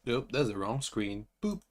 Nope, that's the wrong screen. Boop.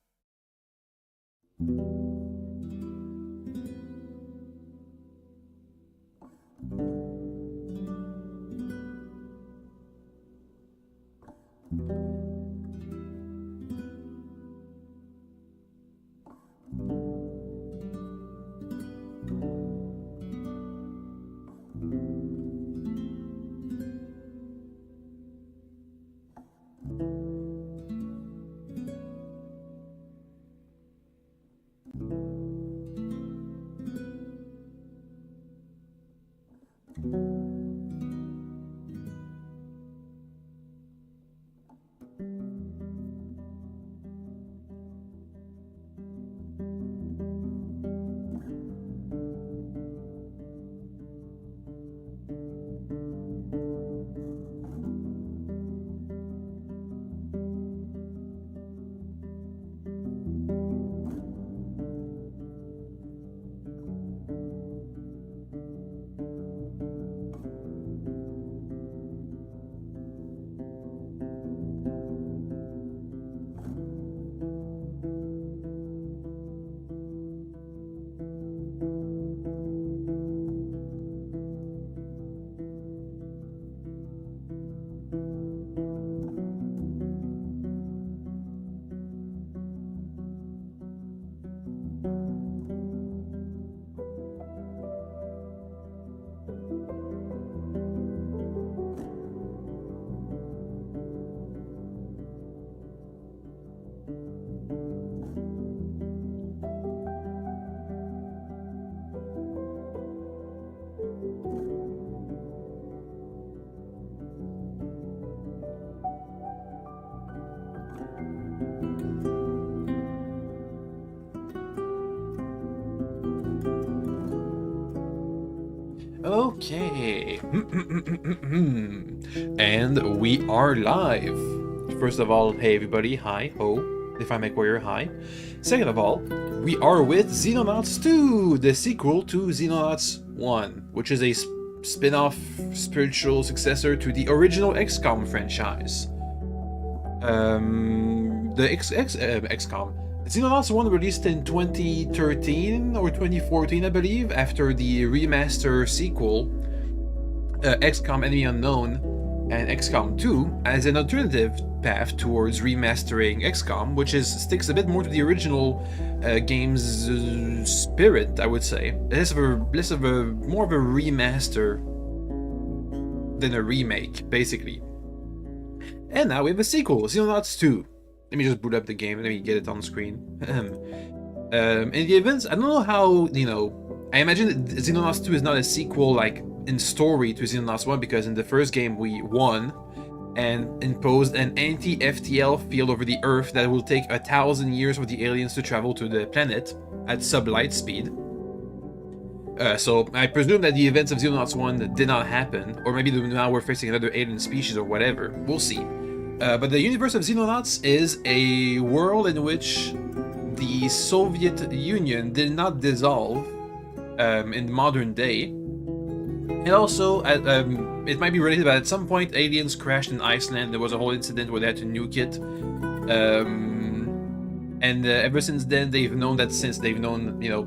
Okay. And we are live. First of all, hey everybody, hi, ho, if I make warrior, hi. Second of all, we are with Xenonauts 2, the sequel to Xenonauts 1, which is a spin-off spiritual successor to the original XCOM franchise. The XCOM. Xenonauts 1 released in 2013 or 2014, I believe, after the remaster sequel, XCOM Enemy Unknown, and XCOM 2 as an alternative path towards remastering XCOM, which sticks a bit more to the original game's spirit, I would say. More of a remaster than a remake, basically. And now we have a sequel, Xenonauts 2. Let me just boot up the game, let me get it on the screen. In the events, I don't know how, I imagine that Xenonauts 2 is not a sequel, like, in story to Xenonauts 1, because in the first game we won and imposed an anti-FTL field over the Earth that will take 1,000 years for the aliens to travel to the planet at sub-light speed. So I presume that the events of Xenonauts 1 did not happen, or maybe now we're facing another alien species or whatever. We'll see. But the universe of Xenonauts is a world in which the Soviet Union did not dissolve in modern day. And also, it might be related, but at some point aliens crashed in Iceland. There was a whole incident where they had to nuke it. And ever since then, they've known,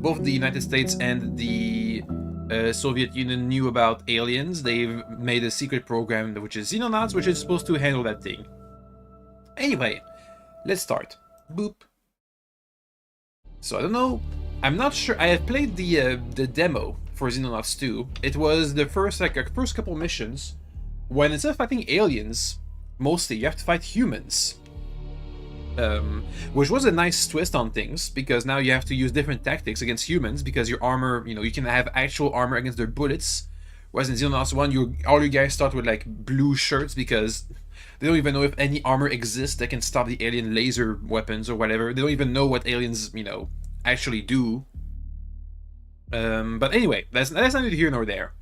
both the United States and the Soviet Union knew about aliens. They've made a secret program, which is Xenonauts, which is supposed to handle that thing. Anyway, let's start. Boop. So I don't know. I'm not sure. I have played the demo for Xenonauts 2. It was the first couple missions when instead of fighting aliens, mostly you have to fight humans. Which was a nice twist on things, because now you have to use different tactics against humans, because your armor, you can have actual armor against their bullets. Whereas in Xenonauts 1, all you guys start with like blue shirts, because they don't even know if any armor exists that can stop the alien laser weapons or whatever. They don't even know what aliens, actually do. But anyway, that's neither here nor there.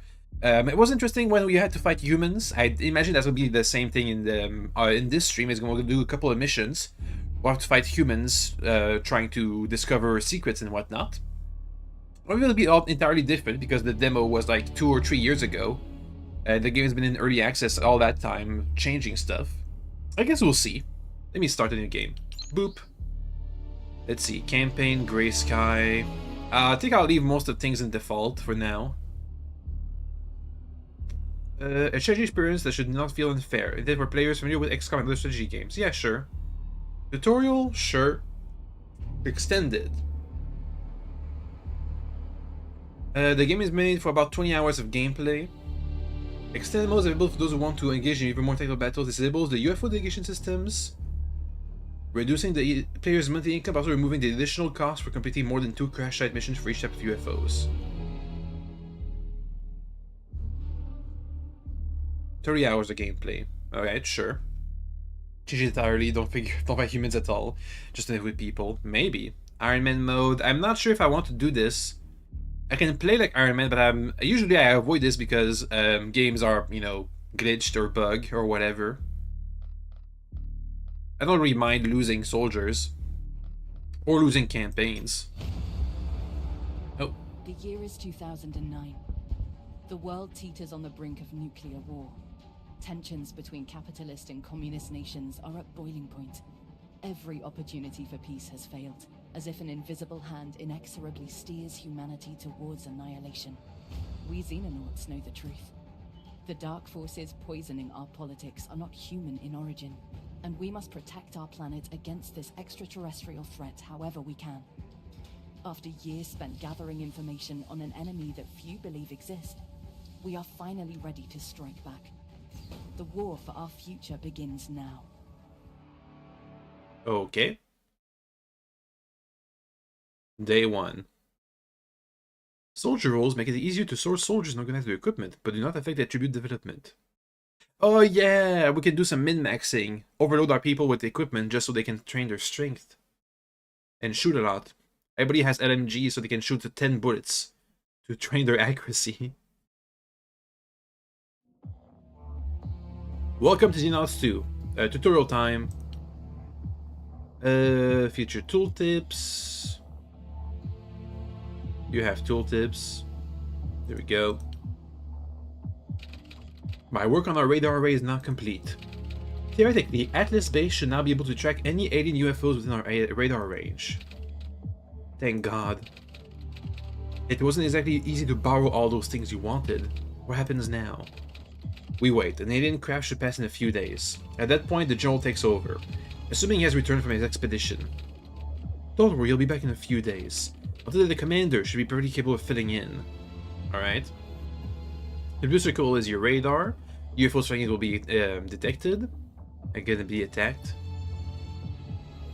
It was interesting when we had to fight humans. I imagine that would be the same thing in this stream. Is going to do a couple of missions. We'll have to fight humans, trying to discover secrets and whatnot. Or it will be all entirely different, because the demo was like 2 or 3 years ago. The game has been in early access all that time, changing stuff. I guess we'll see. Let me start a new game. Boop. Let's see. Campaign, gray sky. I think I'll leave most of the things in default for now. A strategy experience that should not feel unfair. Intended for players familiar with XCOM and other strategy games. Yeah, sure. Tutorial? Sure. Extended. The game is made for about 20 hours of gameplay. Extended mode is available for those who want to engage in even more technical battles. Disables the UFO navigation systems, reducing the player's monthly income, but also removing the additional cost for completing more than 2 crash site missions for each type of UFOs. 30 hours of gameplay. Alright, sure. Change it entirely, don't fight humans at all. Just live with people. Maybe. Iron Man mode. I'm not sure if I want to do this. I can play like Iron Man, but usually I avoid this because games are, you know, glitched or bugged or whatever. I don't really mind losing soldiers or losing campaigns. Oh. The year is 2009. The world teeters on the brink of nuclear war. Tensions between capitalist and communist nations are at boiling point. Every opportunity for peace has failed, as if an invisible hand inexorably steers humanity towards annihilation. We Xenonauts know the truth. The dark forces poisoning our politics are not human in origin, and we must protect our planet against this extraterrestrial threat however we can. After years spent gathering information on an enemy that few believe exists, we are finally ready to strike back. The war for our future begins now. Okay. Day 1. Soldier roles make it easier to source soldiers and organize their equipment, but do not affect the attribute development. Oh yeah, we can do some min-maxing. Overload our people with equipment just so they can train their strength. And shoot a lot. Everybody has LMG so they can shoot to 10 bullets to train their accuracy. Welcome to Xenonauts 2. Tutorial time. Feature tooltips. You have tooltips. There we go. My work on our radar array is now complete. Theoretically, Atlas Base should now be able to track any alien UFOs within our radar range. Thank God. It wasn't exactly easy to borrow all those things you wanted. What happens now? We wait. An alien craft should pass in a few days. At that point, the general takes over, assuming he has returned from his expedition. Don't worry, he'll be back in a few days. Until then, the commander should be pretty capable of filling in. Alright. The blue circle is your radar. UFO strikings will be detected and gonna be attacked.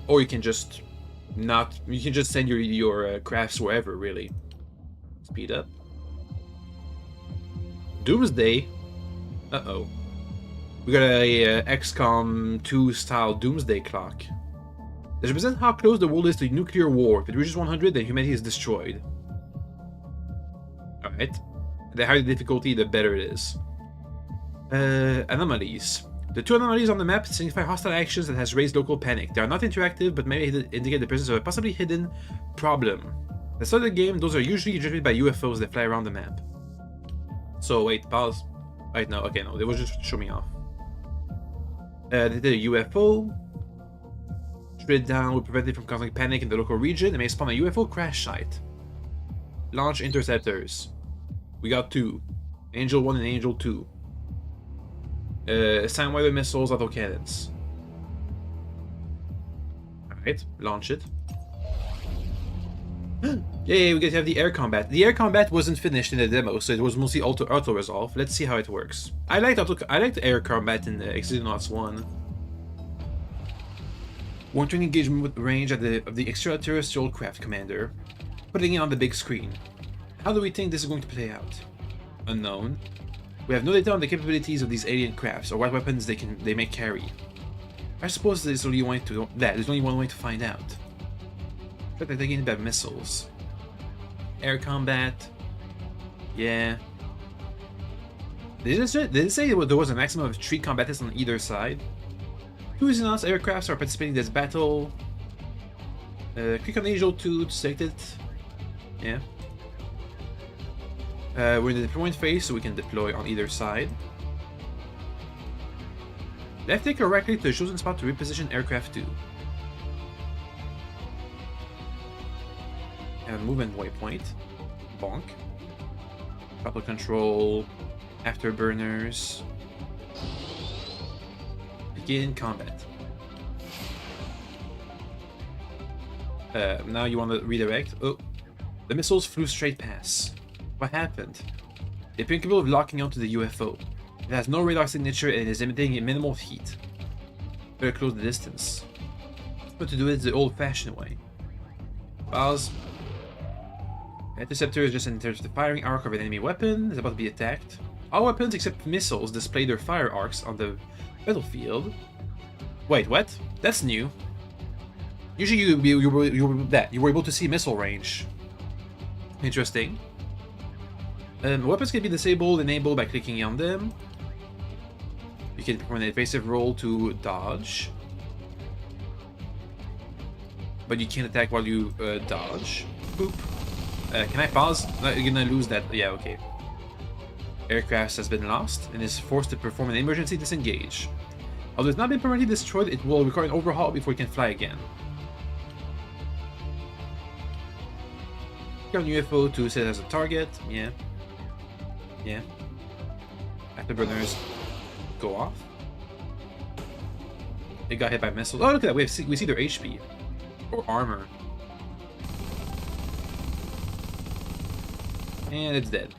Or you can just not. You can just send your crafts wherever, really. Speed up. Doomsday. Uh-oh. We got a XCOM 2 style Doomsday clock. This represents how close the world is to nuclear war. If it reaches 100, then humanity is destroyed. Alright. The higher the difficulty, the better it is. Anomalies. The 2 anomalies on the map signify hostile actions that has raised local panic. They are not interactive, but may indicate the presence of a possibly hidden problem. At the start of the game, those are usually generated by UFOs that fly around the map. So wait, pause. Right, no, okay, no, they will just show me off. They did a UFO. Shoot it down will prevent it from causing panic in the local region. It may spawn a UFO crash site. Launch interceptors. We got 2. Angel 1 and Angel 2. Sandweather missiles, autocannons. Alright, launch it. Yay, we get to have the air combat. The air combat wasn't finished in the demo, so it was mostly auto resolve. Let's see how it works. I liked air combat in Xenonauts 1. Warning engagement with range of the extraterrestrial craft commander. Putting it on the big screen. How do we think this is going to play out? Unknown. We have no data on the capabilities of these alien crafts or what weapons they may carry. I suppose there's only one way to find out. Looks like they're getting bad missiles. Air combat. Yeah. Did it say there was a maximum of 3 combatants on either side? 2 Xenonauts aircrafts are participating in this battle. Click on Angel 2 to select it. Yeah. We're in the deployment phase, so we can deploy on either side. Left-click or right-click to the chosen spot to reposition aircraft 2. And movement waypoint. Bonk. Throttle control. Afterburners. Begin combat. Now you want to redirect. Oh, the missiles flew straight past. What happened? They're capable of locking onto the UFO. It has no radar signature and is emitting minimal heat. Better close the distance. But to do it the old-fashioned way. Pause. The interceptor is just enters the firing arc of an enemy weapon. It's about to be attacked. All weapons except missiles display their fire arcs on the battlefield. Wait, what? That's new. Usually you were able to see missile range. Interesting. Weapons can be disabled, enabled by clicking on them. You can perform an evasive roll to dodge. But you can't attack while you dodge. Boop. Can I pause? No, you're gonna lose that. Yeah, okay. Aircraft has been lost and is forced to perform an emergency disengage. Although it's not been permanently destroyed, it will require an overhaul before it can fly again. Click on UFO to set as a target. Yeah. Yeah. Afterburners go off. It got hit by missiles. Oh, look at that. We see their HP. Or armor. And it's dead.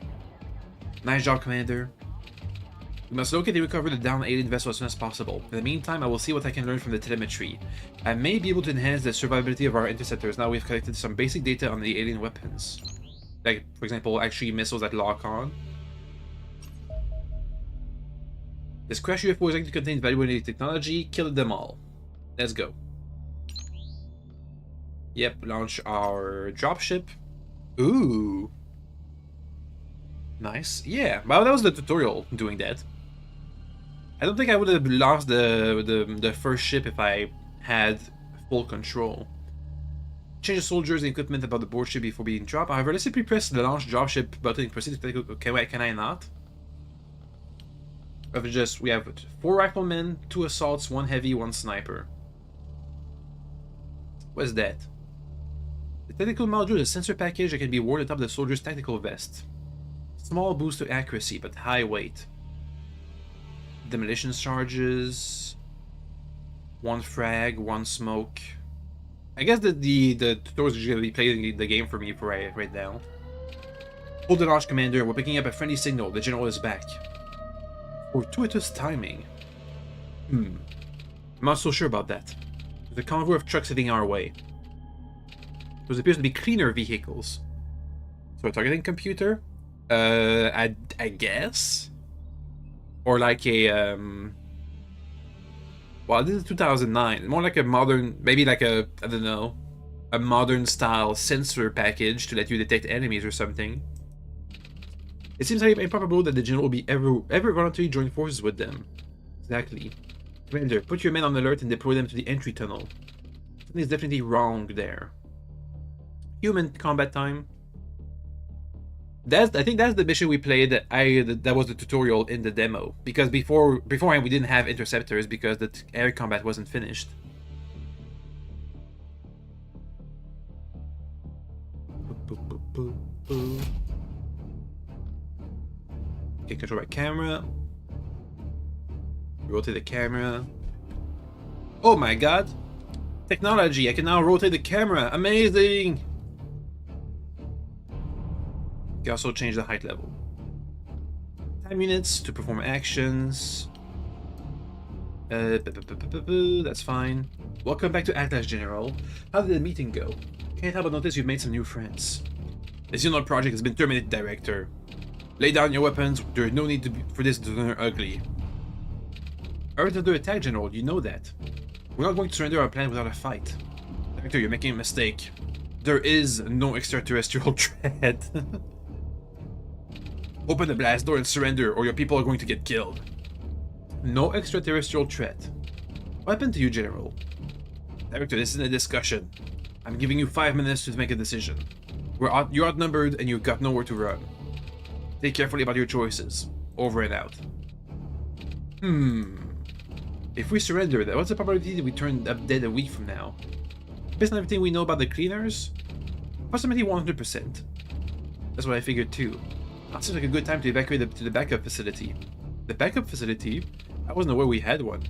Nice job, Commander. We must locate and recover the downed alien vessel as soon as possible. In the meantime, I will see what I can learn from the telemetry. I may be able to enhance the survivability of our interceptors now we've collected some basic data on the alien weapons. Like, for example, actually missiles that lock on. This crash UFO is going to contain valuable alien technology. Kill them all. Let's go. Yep, launch our dropship. Ooh. Nice. Yeah, well, that was the tutorial doing that. I don't think I would have lost the first ship if I had full control. Change the soldiers and equipment about the board ship before being dropped. However, let's simply press the launch dropship button and proceed to take. Can I not? We have 4 riflemen, 2 assaults, 1 heavy, 1 sniper. What's that? The tactical module is a sensor package that can be worn atop the soldier's tactical vest. Small boost to accuracy, but high weight. Demolition charges. 1 frag, 1 smoke. I guess the tutorial is going to be playing the game for me for right now. Hold the launch, Commander. We're picking up a friendly signal. The general is back. Fortuitous timing. I'm not so sure about that. There's a convoy of trucks heading our way. Those appears to be cleaner vehicles. So a targeting computer? I guess? Or like a, well, this is 2009. More like a modern, maybe like a, I don't know, a modern style sensor package to let you detect enemies or something. It seems like improbable that the general will be ever voluntarily join forces with them. Exactly. Commander, put your men on alert and deploy them to the entry tunnel. Something is definitely wrong there. Human combat time. I think that's the mission we played. That was the tutorial in the demo, because beforehand we didn't have interceptors because the air combat wasn't finished. Okay, control by camera. Rotate the camera. Oh my god! Technology! I can now rotate the camera. Amazing! You can also change the height level. Time units to perform actions. That's fine. Welcome back to Atlas, General. How did the meeting go? Can't help but notice you've made some new friends. The Xenonauts project has been terminated, Director. Lay down your weapons. There's no need for this to turn ugly. Earth under attack, General. You know that. We're not going to surrender our planet without a fight. Director, you're making a mistake. There is no extraterrestrial threat. Open the blast door and surrender, or your people are going to get killed. No extraterrestrial threat. What happened to you, General? Director, this isn't a discussion. I'm giving you 5 minutes to make a decision. You're outnumbered and you've got nowhere to run. Think carefully about your choices. Over and out. If we surrender, what's the probability that we turn up dead a week from now? Based on everything we know about the cleaners, approximately 100%. That's what I figured too. That seems like a good time to evacuate to the backup facility. The backup facility? I wasn't aware we had one.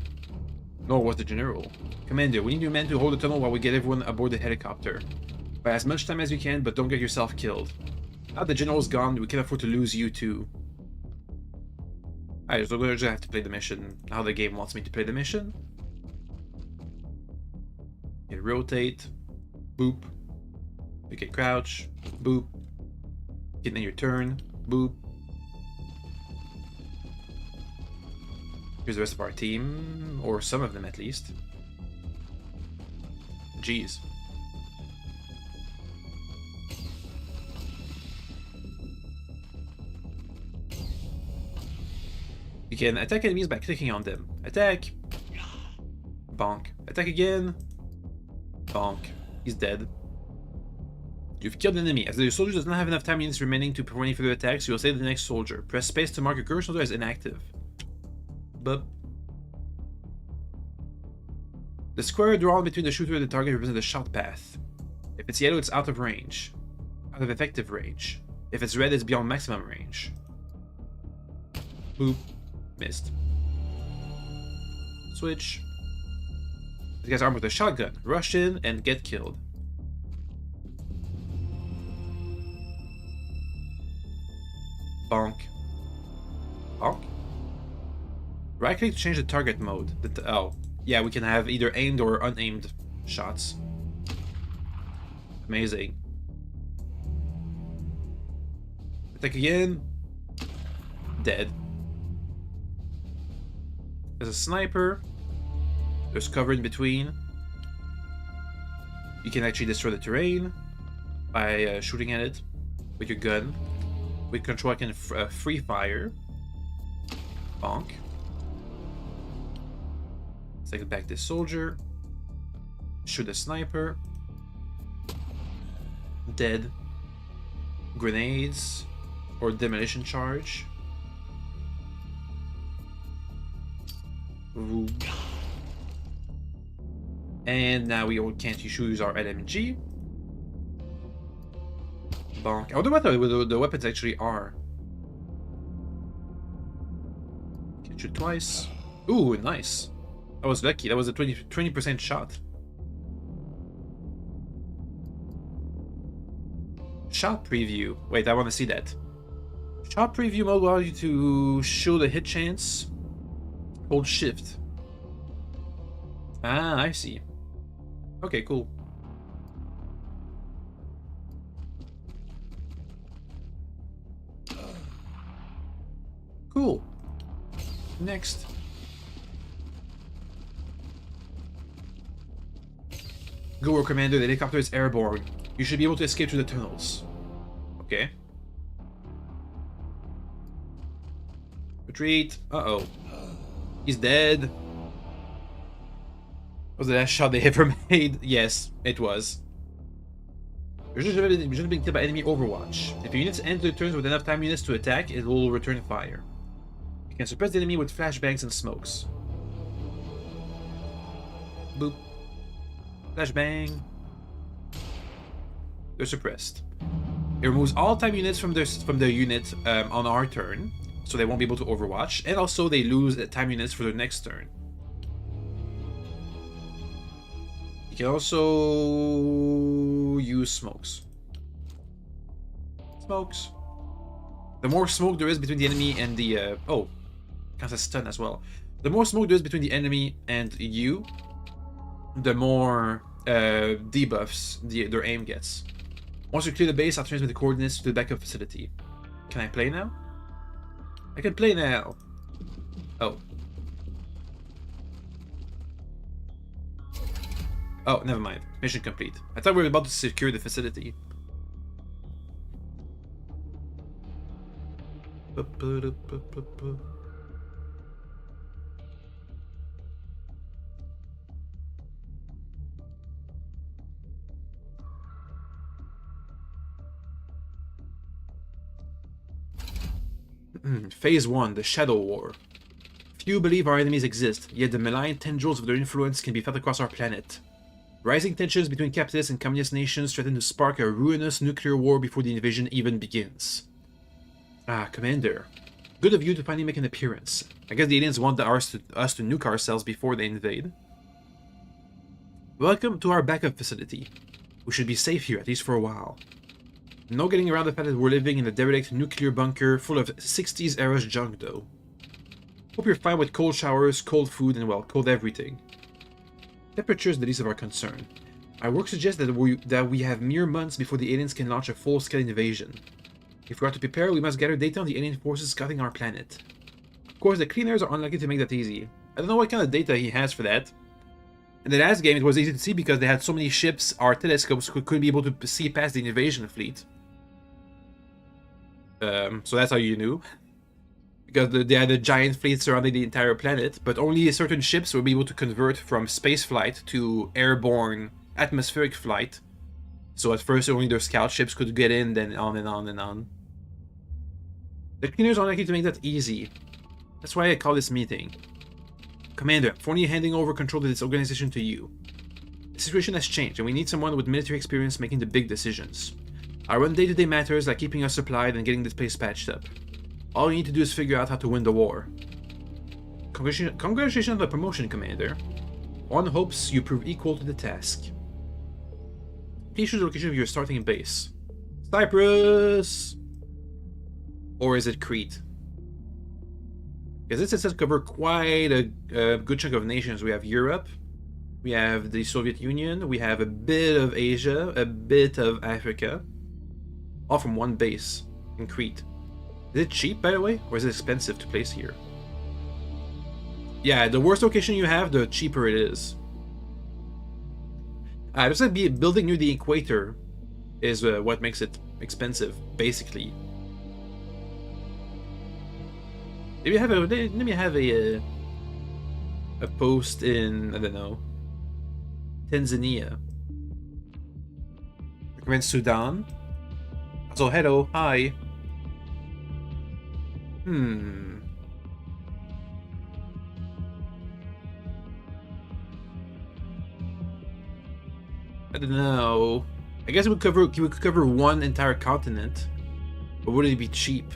Nor was the general. Commander, we need your men to hold the tunnel while we get everyone aboard the helicopter. Buy as much time as you can, but don't get yourself killed. Now the general's gone, we can't afford to lose you too. Alright, so we're just gonna have to play the mission how the game wants me to play the mission. Okay, rotate. Boop. Okay, crouch. Boop. Get in your turn. Boop. Here's the rest of our team, or some of them at least. Jeez. You can attack enemies by clicking on them. Attack! Bonk. Attack again. Bonk. He's dead. You've killed an enemy. As the soldier does not have enough time units remaining to perform any further attacks, you will save the next soldier. Press space to mark your current soldier as inactive. But the square drawn between the shooter and the target represents the shot path. If it's yellow, it's out of range. Out of effective range. If it's red, it's beyond maximum range. Boop. Missed. Switch. This guy's armed with a shotgun. Rush in and get killed. Bonk. Bonk? Right click to change the target mode. Oh, yeah, we can have either aimed or unaimed shots. Amazing. Attack again. Dead. There's a sniper. There's cover in between. You can actually destroy the terrain by shooting at it with your gun. With control, I can free fire. Bonk. Take back this soldier. Shoot the sniper. Dead. Grenades. Or demolition charge. Ooh. And now we can't use our LMG. Bonk. I wonder what the weapons actually are. Can shoot twice. Ooh, nice. I was lucky. That was a 20% shot. Shot preview. Wait, I want to see that. Shot preview mode allows you to show the hit chance. Hold shift. Ah, I see. Okay, cool. Cool. Next. Go, War Commander, the helicopter is airborne. You should be able to escape through the tunnels. Okay. Retreat. Uh-oh. He's dead. Was the last shot they ever made? Yes, it was. You're just being killed by enemy Overwatch. If your units enter the turns with enough time units to attack, it will return fire. You can suppress the enemy with flashbangs and smokes. Boop. Flashbang. They're suppressed. It removes all time units from their unit on our turn, so they won't be able to overwatch, and also they lose time units for their next turn. You can also use smokes. Smokes. The more smoke there is between the enemy and the oh, counts as stun as well. The more smoke there is between the enemy and you, the more debuffs their aim gets. Once you clear the base, I'll transmit the coordinates to the backup facility. Can I play now? I can play now. Oh. Oh, never mind. Mission complete. I thought we were about to secure the facility. Phase 1, the Shadow War. Few believe our enemies exist, yet the malign tendrils of their influence can be felt across our planet. Rising tensions between capitalist and communist nations threaten to spark a ruinous nuclear war before the invasion even begins. Ah, Commander. Good of you to finally make an appearance. I guess the aliens want us to nuke ourselves before they invade. Welcome to our backup facility. We should be safe here, at least for a while. No getting around the fact that we're living in a derelict nuclear bunker full of 60s era junk, though. Hope you're fine with cold showers, cold food, and, well, cold everything. Temperature is the least of our concern. Our work suggests that we have mere months before the aliens can launch a full-scale invasion. If we are to prepare, we must gather data on the alien forces scouting our planet. Of course, the cleaners are unlikely to make that easy. I don't know what kind of data he has for that. In the last game, it was easy to see because they had so many ships, our telescopes couldn't be able to see past the invasion fleet. So that's how you knew. Because they had a giant fleet surrounding the entire planet, but only certain ships would be able to convert from space flight to airborne atmospheric flight. So at first only their scout ships could get in, then on and on and on. The cleaners are unlikely to make that easy. That's why I call this meeting. Commander, I'm formally handing over control of this organization to you. The situation has changed, and we need someone with military experience making the big decisions. I run day-to-day matters like keeping us supplied and getting this place patched up. All you need to do is figure out how to win the war. Congratulations on the promotion, Commander. One hopes you prove equal to the task. Please choose the location of your starting base. Cyprus! Or is it Crete? Because this says cover quite a good chunk of nations. We have Europe, we have the Soviet Union, we have a bit of Asia, a bit of Africa. All from one base in Crete. Is it cheap, by the way, or is it expensive to place here? Yeah, the worse location you have, the cheaper it is. It looks like building near the equator is what makes it expensive, basically. Maybe have a post in, I don't know, Tanzania. Recommend Sudan. So hello, hi. I don't know. I guess we could cover one entire continent, but would it be cheap?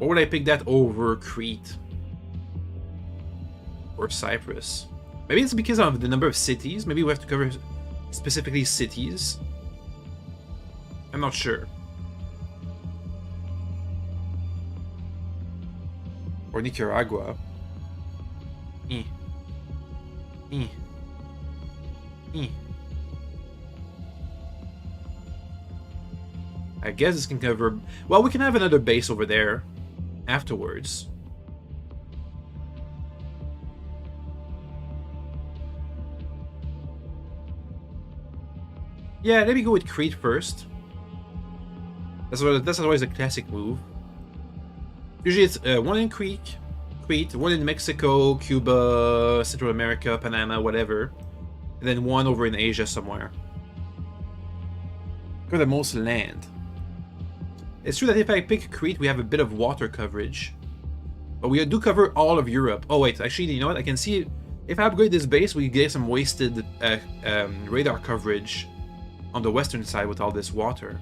Or would I pick that over Crete or Cyprus? Maybe it's because of the number of cities. Maybe we have to cover specifically cities. I'm not sure. Or Nicaragua. I guess this can cover... Well, we can have another base over there afterwards. Yeah, let me go with Crete first. That's always a classic move. Usually it's one in Crete, one in Mexico, Cuba, Central America, Panama, whatever. And then one over in Asia somewhere. Cover the most land. It's true that if I pick Crete, we have a bit of water coverage. But we do cover all of Europe. Oh wait, actually, you know what? I can see if I upgrade this base, we get some wasted radar coverage on the western side with all this water.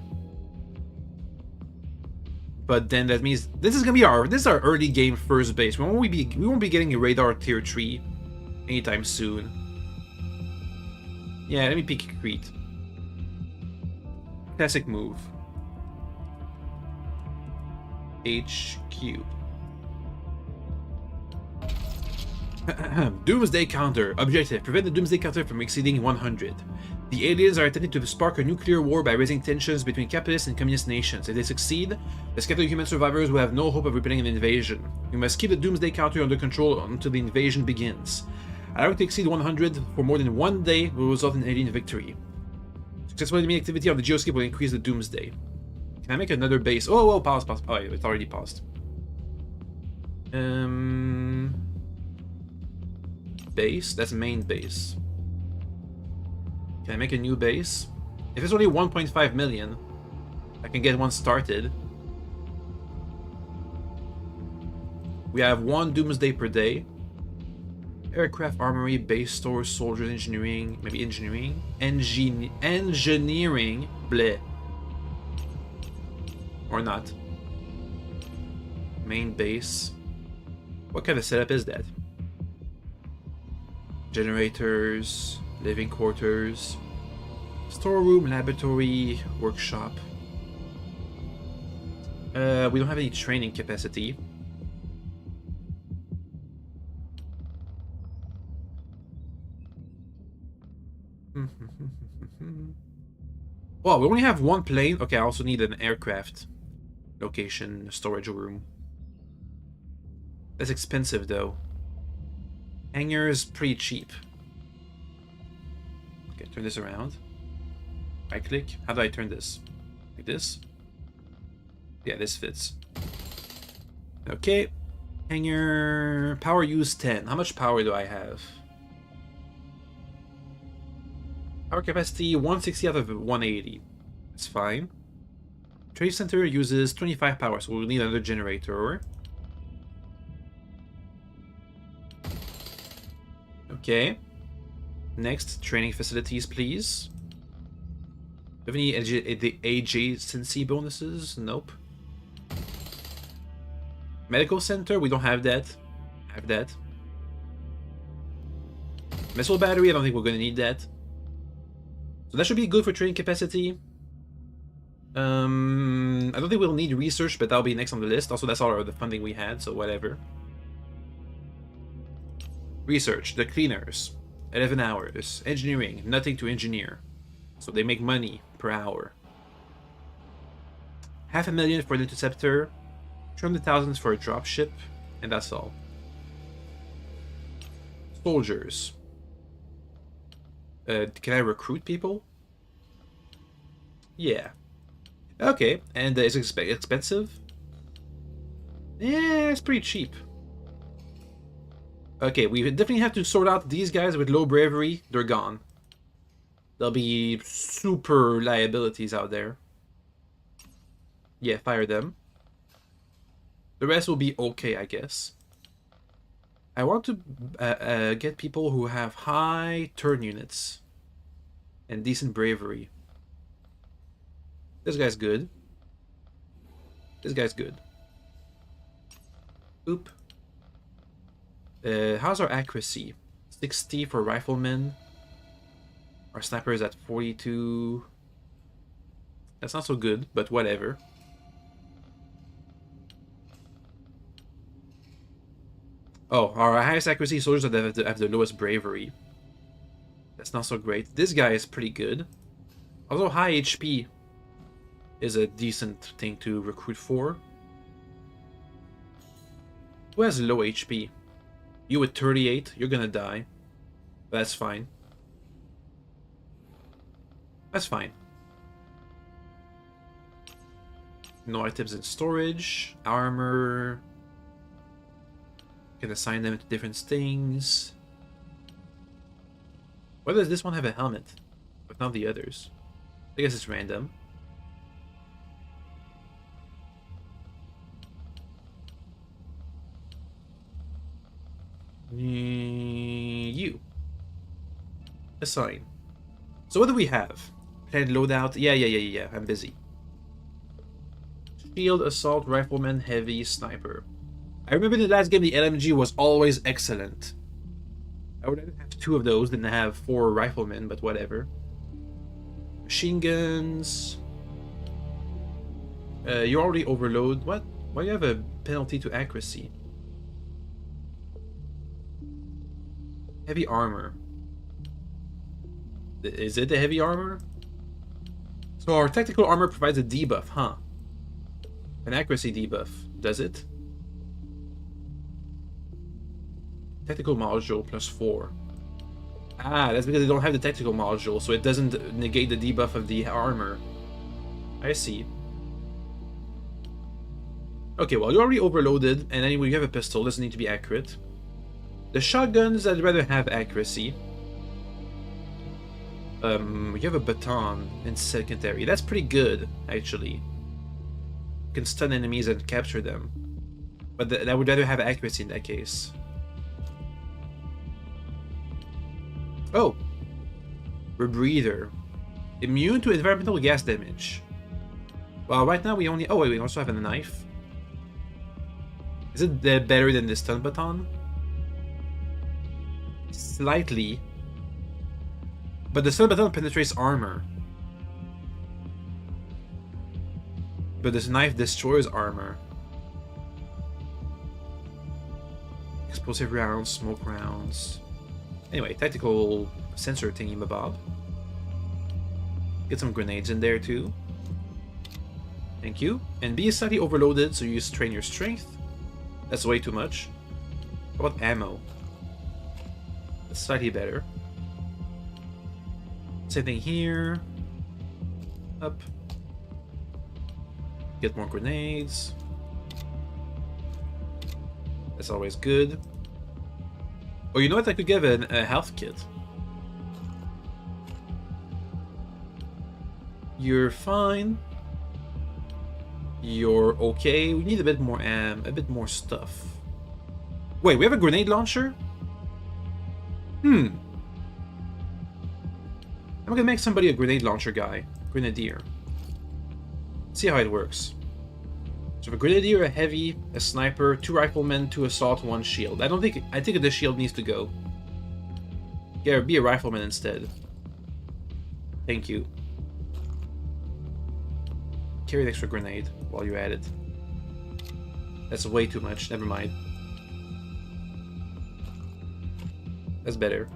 But then that means this is gonna be our early game first base. We won't be getting a radar tier 3 anytime soon. Yeah, let me pick Crete. Classic move. HQ. Doomsday counter. Objective: prevent the Doomsday counter from exceeding 100. The aliens are intended to spark a nuclear war by raising tensions between capitalist and communist nations. If they succeed, the scattered human survivors will have no hope of repelling an invasion. We must keep the Doomsday counter under control until the invasion begins. Allowing to exceed 100 for more than one day will result in alien victory. Successful enemy activity on the geoscape will increase the Doomsday. Can I make another base? Oh, pause. Oh, it's already paused. Base? That's main base. Can I make a new base? If it's only 1.5 million, I can get one started. We have 1 Doomsday per day. Aircraft, armory, base stores, soldiers, engineering, maybe engineering, engineering, bleh, or not. Main base. What kind of setup is that? Generators, living quarters, storeroom, laboratory, workshop. We don't have any training capacity. Well, we only have 1 plane. Okay, I also need an aircraft location, storage room. That's expensive though. Hangar's pretty cheap. Okay, turn this around. Right click. How do I turn this? Like this? Yeah, this fits. Okay. Hangar power use 10. How much power do I have? Power capacity 160 out of 180. It's fine. Trade center uses 25 power, so we'll need another generator. Okay. Next, training facilities, please. Do you have any adjacency bonuses? Nope. Medical center, we don't have that. I have that. Missile battery, I don't think we're gonna need that. So that should be good for training capacity. I don't think we'll need research, but that'll be next on the list. Also, that's all of the funding we had, so whatever. Research, the cleaners, 11 hours. Engineering, nothing to engineer. So they make money per hour. 500,000 for an interceptor, 200,000 for a dropship, and that's all. Soldiers. Can I recruit people? Yeah. Okay, and is it expensive? Yeah, it's pretty cheap. Okay, we definitely have to sort out these guys with low bravery. They're gone. There'll be super liabilities out there. Yeah, fire them. The rest will be okay, I guess. I want to get people who have high turn units and decent bravery. This guy's good. This guy's good. Oop. How's our accuracy? 60 for riflemen. Our sniper is at 42. That's not so good, but whatever. Oh, our highest accuracy soldiers have the lowest bravery. That's not so great. This guy is pretty good. Although high HP is a decent thing to recruit for. Who has low HP? You with 38, you're gonna die. That's fine. That's fine. No items in storage. Armor. Can assign them to different things. Why does this one have a helmet, but not the others? I guess it's random. You. Assign. So what do we have? Planned loadout? Yeah. I'm busy. Shield, assault, rifleman, heavy, sniper. I remember in the last game the LMG was always excellent. I would rather have 2 of those than have 4 riflemen, but whatever. Machine guns. You already overload. What? Why do you have a penalty to accuracy? Heavy armor. Is it the heavy armor? So our tactical armor provides a debuff, huh? An accuracy debuff. Does it? Tactical module plus 4. Ah, that's because they don't have the tactical module, so it doesn't negate the debuff of the armor. I see. Okay, well, you already overloaded, and anyway, you have a pistol. Doesn't need to be accurate. The shotguns, I'd rather have accuracy. You have a baton in secondary. That's pretty good, actually. You can stun enemies and capture them. But But I would rather have accuracy in that case. Oh! Rebreather. Immune to environmental gas damage. Well, right now we only... Oh wait, we also have a knife. Is it better than the stun baton? Slightly. But the stun baton penetrates armor. But this knife destroys armor. Explosive rounds, smoke rounds. Anyway, tactical sensor thingy mabob. Get some grenades in there too. Thank you. And be slightly overloaded, so you strain your strength. That's way too much. How about ammo? That's slightly better. Same thing here. Up. Get more grenades. That's always good. Oh, you know what? I could give a health kit. You're fine. You're okay. We need a bit more stuff. Wait, we have a grenade launcher? I'm gonna make somebody a grenade launcher guy. Grenadier. See how it works. So a grenadier, a heavy, a sniper, 2 riflemen, 2 assault, 1 shield. I think the shield needs to go. Yeah, be a rifleman instead. Thank you. Carry an extra grenade while you're at it. That's way too much, never mind. That's better.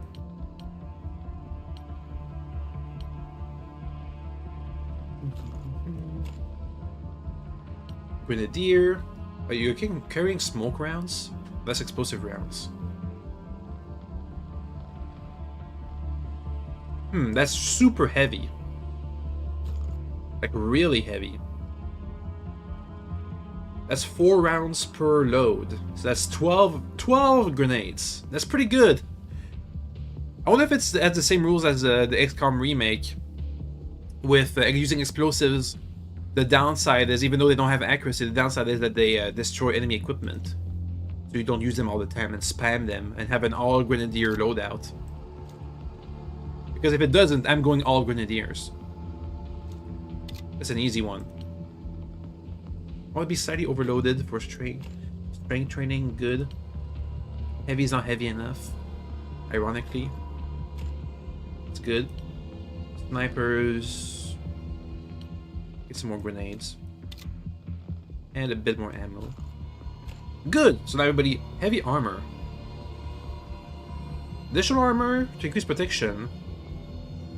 Grenadier. Are you carrying smoke rounds? Less explosive rounds. That's super heavy. Like really heavy. That's 4 rounds per load. So that's 12 grenades. That's pretty good. I wonder if it has the same rules as the XCOM remake with using explosives. The downside is, even though they don't have accuracy, the downside is that they destroy enemy equipment. So you don't use them all the time and spam them and have an all grenadier loadout. Because if it doesn't, I'm going all grenadiers. That's an easy one. I want to be slightly overloaded for strength training, good. Heavy is not heavy enough, ironically. It's good. Snipers. Get some more grenades. And a bit more ammo. Good! So now everybody, heavy armor. Additional armor to increase protection,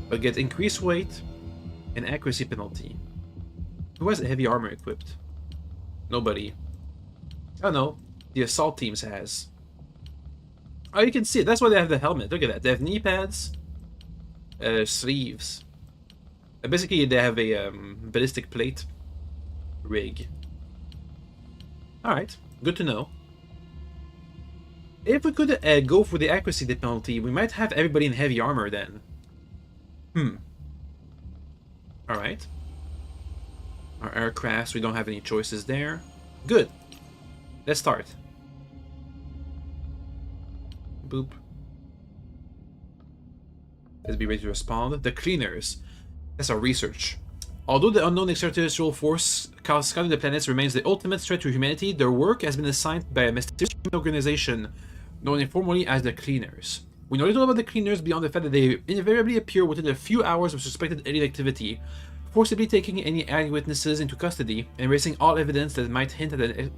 but get increased weight and accuracy penalty. Who has heavy armor equipped? Nobody. Oh no, the assault teams has. Oh, you can see it. That's why they have the helmet. Look at that. They have knee pads, sleeves. Basically, they have a ballistic plate rig. Alright, good to know. If we could go for the accuracy penalty, we might have everybody in heavy armor then. Alright. Our aircrafts, we don't have any choices there. Good. Let's start. Boop. Let's be ready to respond. The cleaners. That's our research. Although the unknown extraterrestrial force scouting the planets remains the ultimate threat to humanity, their work has been assigned by a mysterious organization known informally as the Cleaners. We know little about the Cleaners beyond the fact that they invariably appear within a few hours of suspected alien activity, forcibly taking any eyewitnesses into custody and erasing all evidence that might hint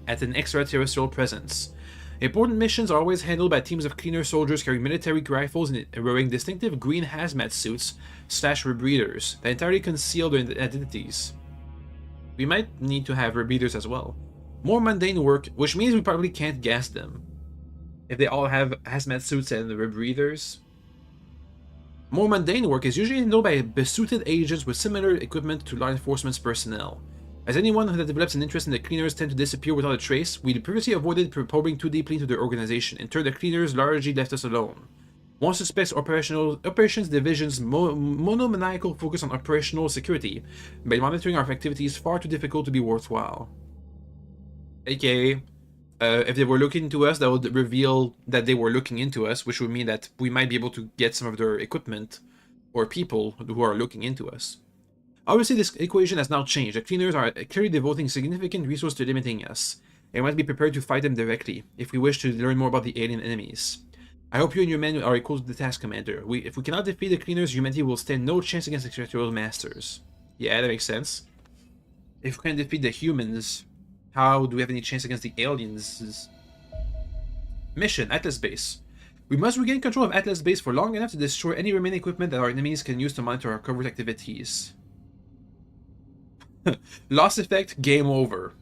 at an extraterrestrial presence. Important missions are always handled by teams of Cleaner soldiers carrying military rifles and wearing distinctive green hazmat suits / rebreathers that entirely conceal their identities. We might need to have rebreathers as well. More mundane work, which means we probably can't gas them. If they all have hazmat suits and rebreathers. More mundane work is usually handled by besuited agents with similar equipment to law enforcement's personnel. As anyone that develops an interest in the Cleaners tend to disappear without a trace, we previously avoided probing too deeply into their organization. In turn, the Cleaners largely left us alone. One suspects operations division's monomaniacal focus on operational security, but monitoring our activities far too difficult to be worthwhile. AKA, If they were looking into us, that would reveal that they were looking into us, which would mean that we might be able to get some of their equipment or people who are looking into us. Obviously, this equation has now changed. The cleaners are clearly devoting significant resources to limiting us, and we must be prepared to fight them directly if we wish to learn more about the alien enemies. I hope you and your men are equal to the task, Commander. If we cannot defeat the cleaners, humanity will stand no chance against extraterrestrial masters. Yeah, that makes sense. If we can defeat the humans, how do we have any chance against the aliens? Mission, Atlas Base. We must regain control of Atlas Base for long enough to destroy any remaining equipment that our enemies can use to monitor our covert activities. Loss effect, game over.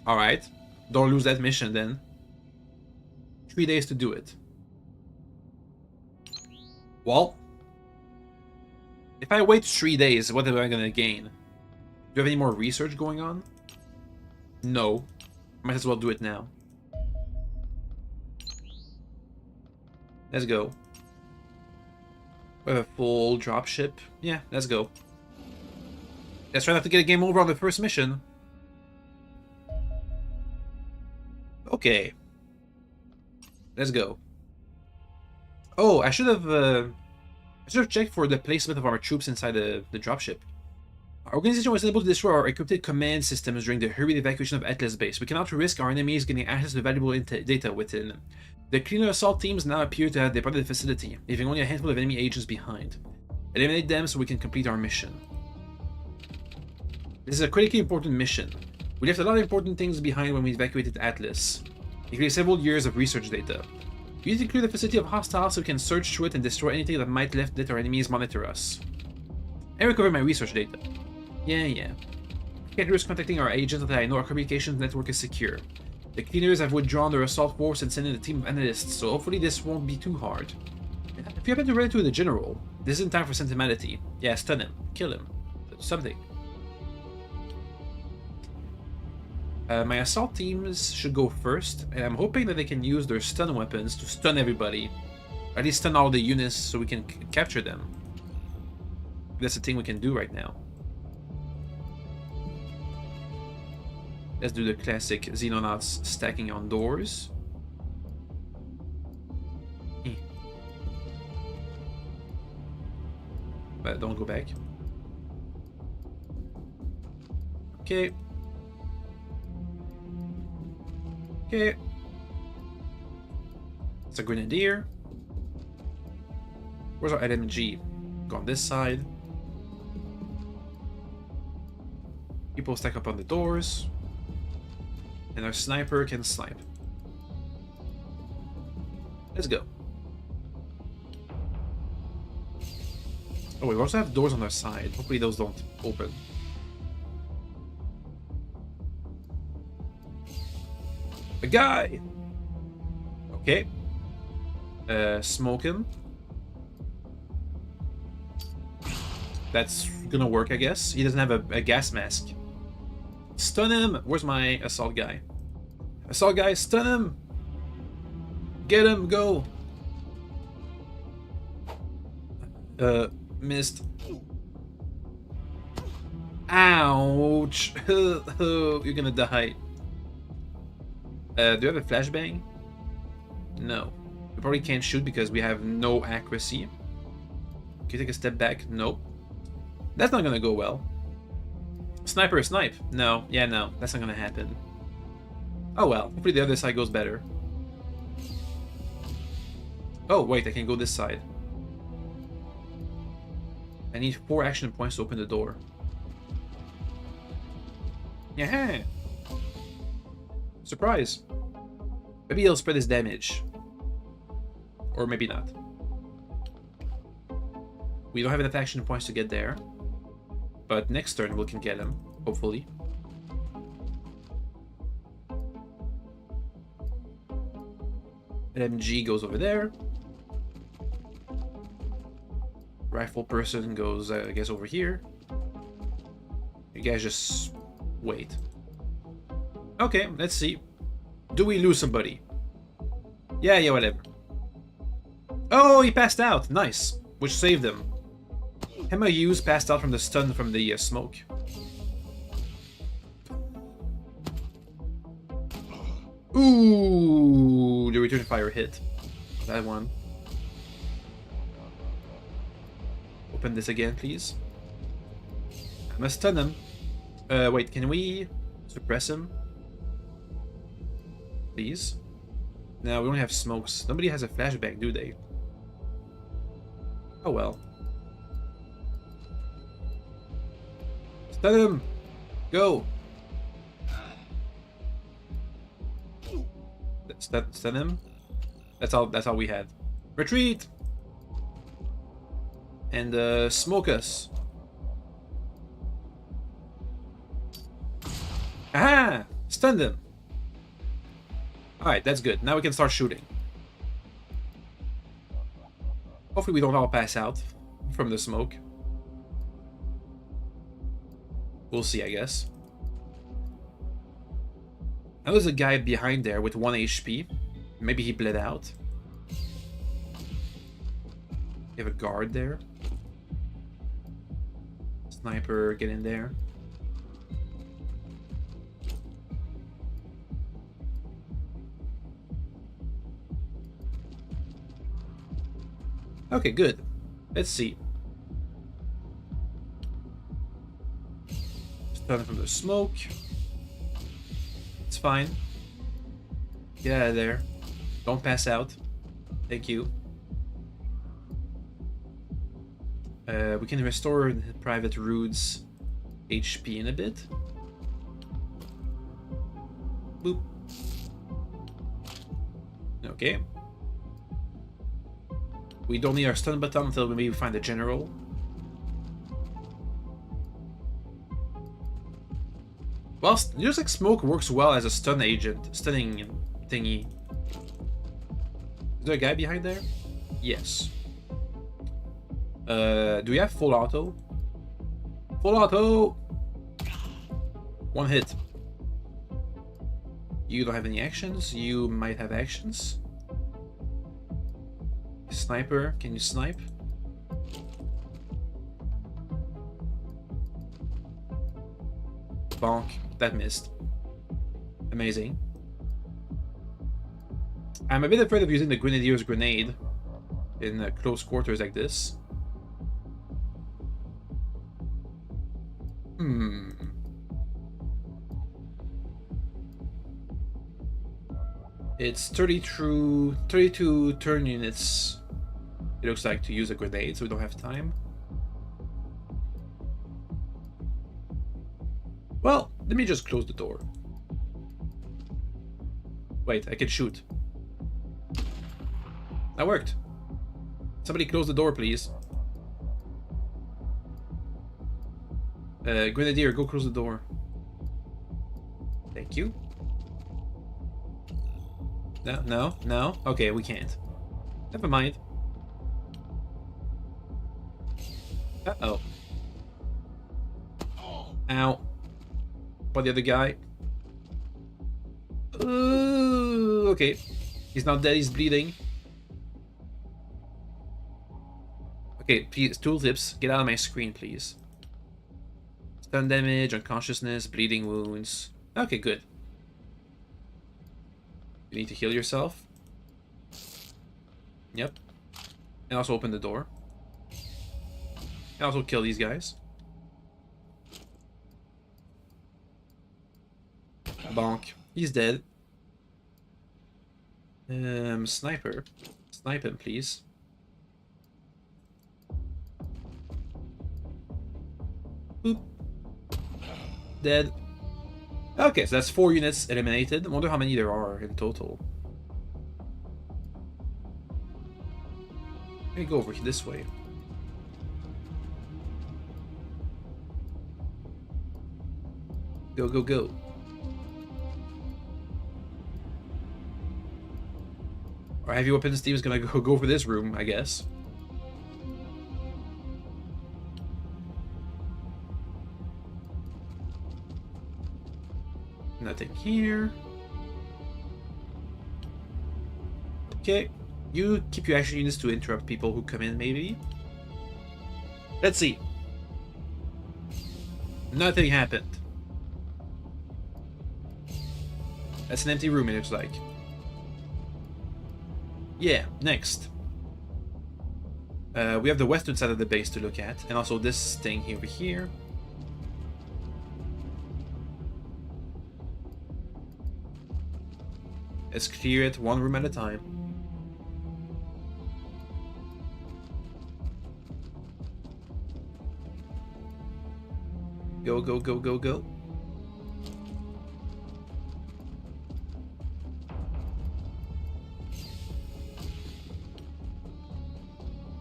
Alright. Don't lose that mission then. 3 days to do it. Well, if I wait 3 days, what am I gonna gain? Do you have any more research going on? No. Might as well do it now. Let's go. We have a full dropship. Yeah, let's go. Let's try not to get a game over on the first mission. Okay. Let's go. Oh, I should have checked for the placement of our troops inside the dropship. Our organization was able to destroy our encrypted command systems during the hurried evacuation of Atlas Base. We cannot risk our enemies getting access to valuable data within. The cleaner assault teams now appear to have departed the facility, leaving only a handful of enemy agents behind. Eliminate them so we can complete our mission. This is a critically important mission. We left a lot of important things behind when we evacuated Atlas, including several years of research data. We need to clear the facility of hostiles so we can search through it and destroy anything that might let our enemies monitor us. And recover my research data. Yeah. I can't risk contacting our agents until I know our communications network is secure. The cleaners have withdrawn their assault force and sent in a team of analysts, so hopefully this won't be too hard. If you happen to run into the general, this isn't time for sentimentality. Yeah, stun him. Kill him. Something. My assault teams should go first, and I'm hoping that they can use their stun weapons to stun everybody. Or at least stun all the units so we can capture them. That's the thing we can do right now. Let's do the classic Xenonauts stacking on doors. But don't go back. Okay. Okay. It's a grenadier. Where's our LMG? Go on this side. People stack up on the doors. And our sniper can snipe. Let's go. Oh, we also have doors on our side. Hopefully those don't open. A guy! Okay. Smoke him. That's gonna work, I guess. He doesn't have a gas mask. Stun him! Where's my assault guy? Assault guy, stun him! Get him, go! Missed. Ouch! You're gonna die. Do you have a flashbang? No. We probably can't shoot because we have no accuracy. Can you take a step back? Nope. That's not gonna go well. Sniper, snipe. No. Yeah, no. That's not gonna happen. Oh well. Hopefully the other side goes better. Oh, wait. I can go this side. I need 4 action points to open the door. Yeah. Surprise. Maybe he'll spread his damage. Or maybe not. We don't have enough action points to get there. But next turn we can get him, hopefully. MG goes over there. Rifle person goes, I guess, over here. You guys just wait. Okay, let's see. Do we lose somebody? Yeah, whatever. Oh, he passed out. Nice. Which saved him. Emma Hughes passed out from the stun from the smoke. Ooh, the return fire hit. That one. Open this again, please. I must stun him. Wait, can we suppress him? Please? No, we don't have smokes. Nobody has a flashbang, do they? Oh well. Stun him! Go! Stun him? That's all we had. Retreat! And smoke us. Aha! Stunned him. Alright, that's good. Now we can start shooting. Hopefully we don't all pass out from the smoke. We'll see, I guess. Now there's a guy behind there with 1 HP. Maybe he bled out. You have a guard there. Sniper, get in there. Okay, good. Let's see. Stun from the smoke. It's fine. Get out of there. Don't pass out. Thank you. We can restore Private Rude's HP in a bit. Boop. Okay. We don't need our stun button until we maybe find a general. Well, just like smoke works well as a stun agent, stunning thingy. Is there a guy behind there? Yes. Do we have full auto? Full auto! 1 hit. You don't have any actions. You might have actions. Sniper, can you snipe? Bonk, that missed. Amazing. I'm a bit afraid of using the Grenadier's grenade in close quarters like this. It's 32 turn units, it looks like, to use a grenade, so we don't have time. Well, let me just close the door. Wait, I can shoot. That worked. Somebody close the door, please. Grenadier, go close the door. Thank you. No. Okay, we can't. Never mind. Uh-oh. Ow. What, the other guy? Ooh, okay. He's not dead, he's bleeding. Okay, please, tooltips, get out of my screen, please. Stun damage, unconsciousness, bleeding wounds. Okay, good. You need to heal yourself. Yep. And also open the door. And also kill these guys. Bonk. He's dead. Sniper. Snipe him, please. Boop. Dead. Okay, so that's 4 units eliminated. I wonder how many there are in total. Let me go over this way. Go, go, go. Our heavy weapons team is gonna go for this room, I guess. Nothing here. Okay. You keep your action units to interrupt people who come in, maybe? Let's see. Nothing happened. That's an empty room, it looks like. Yeah, next. We have the western side of the base to look at, and also this thing over here. Let's clear it one room at a time. Go, go, go, go, go.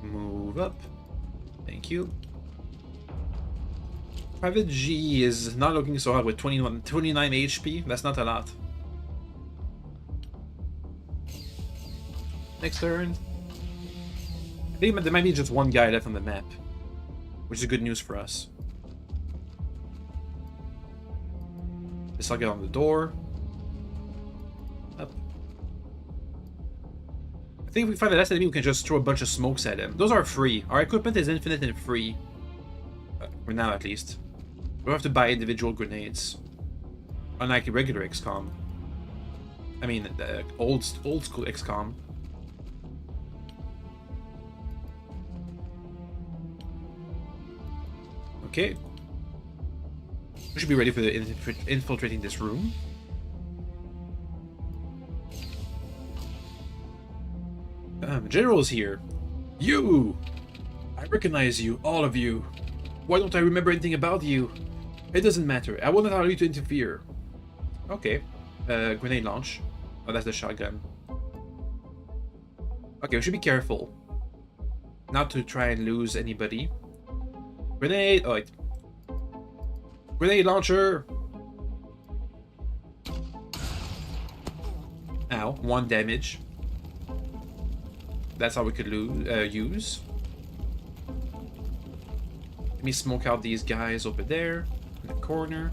Move up. Thank you. Private G is not looking so hot with 29 HP. That's not a lot. Next turn. I think there might be just one guy left on the map, which is good news for us. Let's all get on the door. Up. I think if we find the last enemy, we can just throw a bunch of smokes at him. Those are free. Our equipment is infinite and free. For now, at least. We don't have to buy individual grenades. Unlike regular XCOM. I mean, old school XCOM. Okay. We should be ready for the infiltrating this room. General's here. You! I recognize you, all of you. Why don't I remember anything about you? It doesn't matter. I won't allow you to interfere. Okay. Grenade launch. Oh, that's the shotgun. Okay, we should be careful. Not to try and lose anybody. Grenade! Oh, wait. Grenade launcher! Ow, 1 damage. That's how we could use. Let me smoke out these guys over there, in the corner.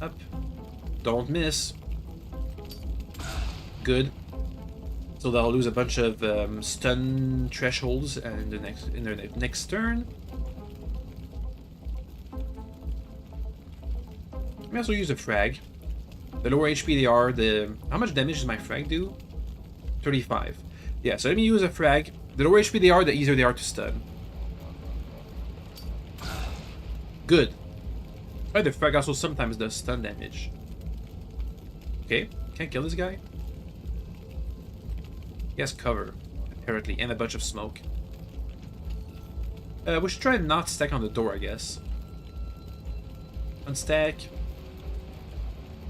Up. Don't miss. Good. So they'll lose a bunch of stun thresholds and in their next turn. Let me also use a frag. The lower HP they are, how much damage does my frag do? 35. Yeah, so let me use a frag. The lower HP they are, the easier they are to stun. Good. Right, the frag also sometimes does stun damage. Okay, can't kill this guy. He has cover, apparently, and a bunch of smoke. We should try and not stack on the door, I guess. Unstack.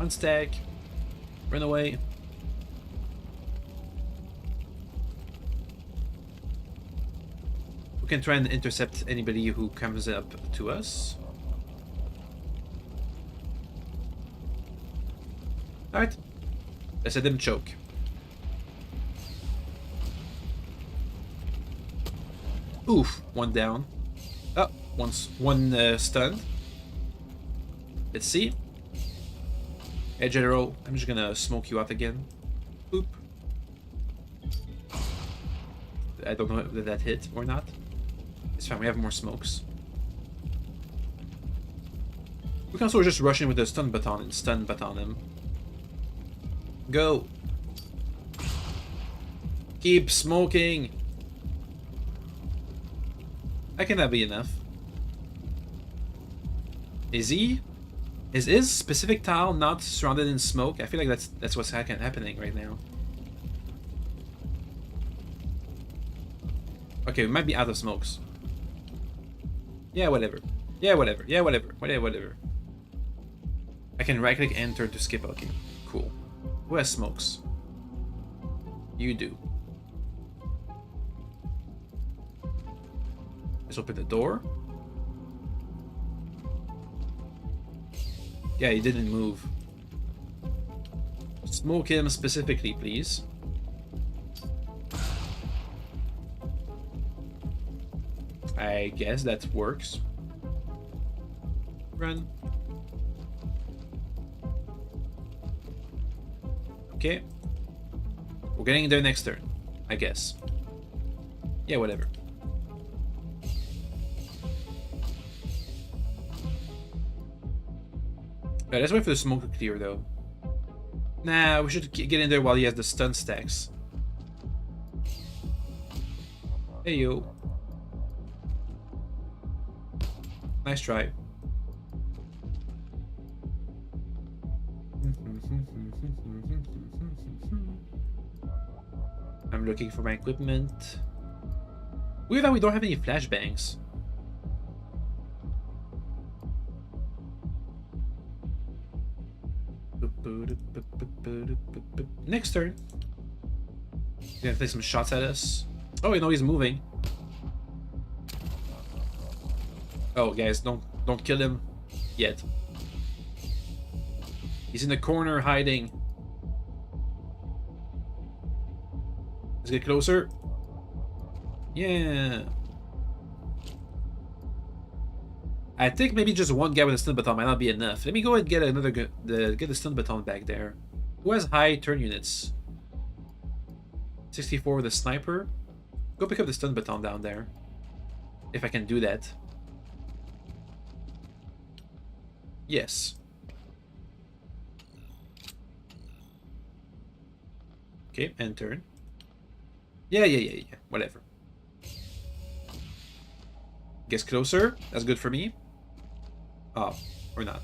Unstack. Run away. We can try and intercept anybody who comes up to us. Alright. Let's let them choke. Oof, 1 down. Oh, one stunned. Let's see. Hey, General, I'm just gonna smoke you out again. Boop. I don't know if that hit or not. It's fine, we have more smokes. We can also just rush in with the stun baton and stun baton him. Go! Keep smoking! I can that be enough? Is he? Is his specific tile not surrounded in smoke? I feel like that's what's happening right now. Okay, we might be out of smokes. Yeah, whatever. Yeah, whatever. Yeah, whatever. Whatever. I can right-click enter to skip. Okay, cool. Who has smokes? You do. Let's open the door. Yeah, he didn't move. Smoke him specifically, please. I guess that works. Run. Okay. We're getting there next turn, I guess. Yeah, whatever. Alright, let's wait for the smoke to clear, though. Nah, we should get in there while he has the stun stacks. Hey, yo. Nice try. I'm looking for my equipment. Weird that we don't have any flashbangs. Next turn. He's gonna take some shots at us. Oh, wait, no, he's moving. Oh, guys, don't kill him yet. He's in the corner hiding. Let's get closer. Yeah. I think maybe just one guy with a stun baton might not be enough. Let me go and get another get the stun baton back there. Who has high turn units? 64 with a sniper. Go pick up the stun baton down there. If I can do that. Yes. Okay, and turn. Yeah. Whatever. Gets closer. That's good for me. Oh, or not.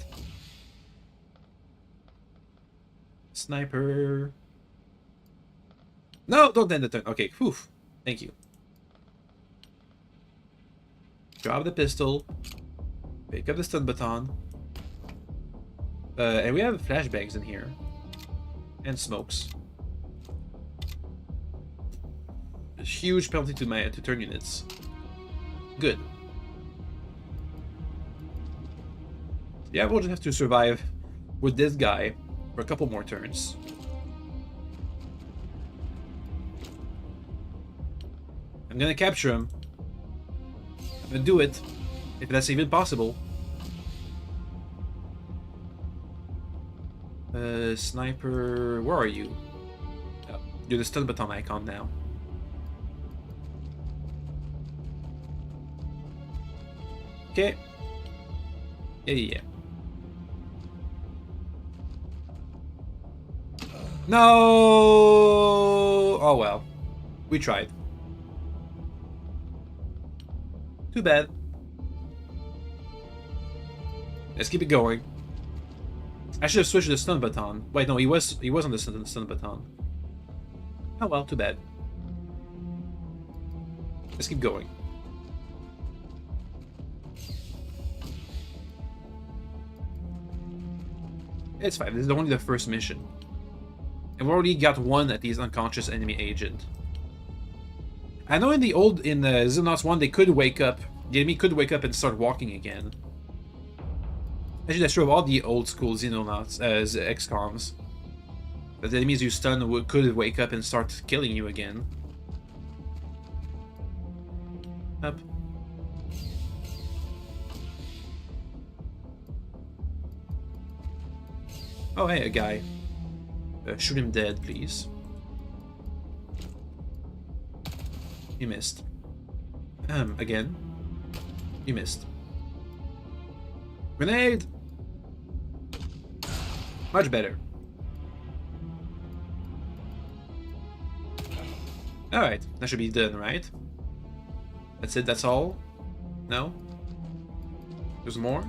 Sniper. No, don't end the turn. Okay, whew. Thank you. Drop the pistol. Pick up the stun baton. And we have flashbangs in here. And smokes. A huge penalty to turn units. Good. Yeah, we'll just have to survive with this guy for a couple more turns. I'm gonna capture him. I'm gonna do it, if that's even possible. Sniper, where are you? Oh, you're the stun baton icon now. Okay. Yeah. No! Oh well. We tried. Too bad. Let's keep it going. I should have switched to the stun baton. Wait, no, he was on the stun baton. Oh well, too bad. Let's keep going. It's fine. This is only the first mission. And we already got one at least unconscious enemy agent. I know in the Xenonauts 1 they could wake up. The enemy could wake up and start walking again. Actually, that's true of all the old school Xenonauts as XCOMs. That the enemies you stun could wake up and start killing you again. Up. Oh, hey, a guy. Shoot him dead, please. You missed. Again. You missed. Grenade! Much better. Alright, that should be done, right? That's it, that's all? No? There's more?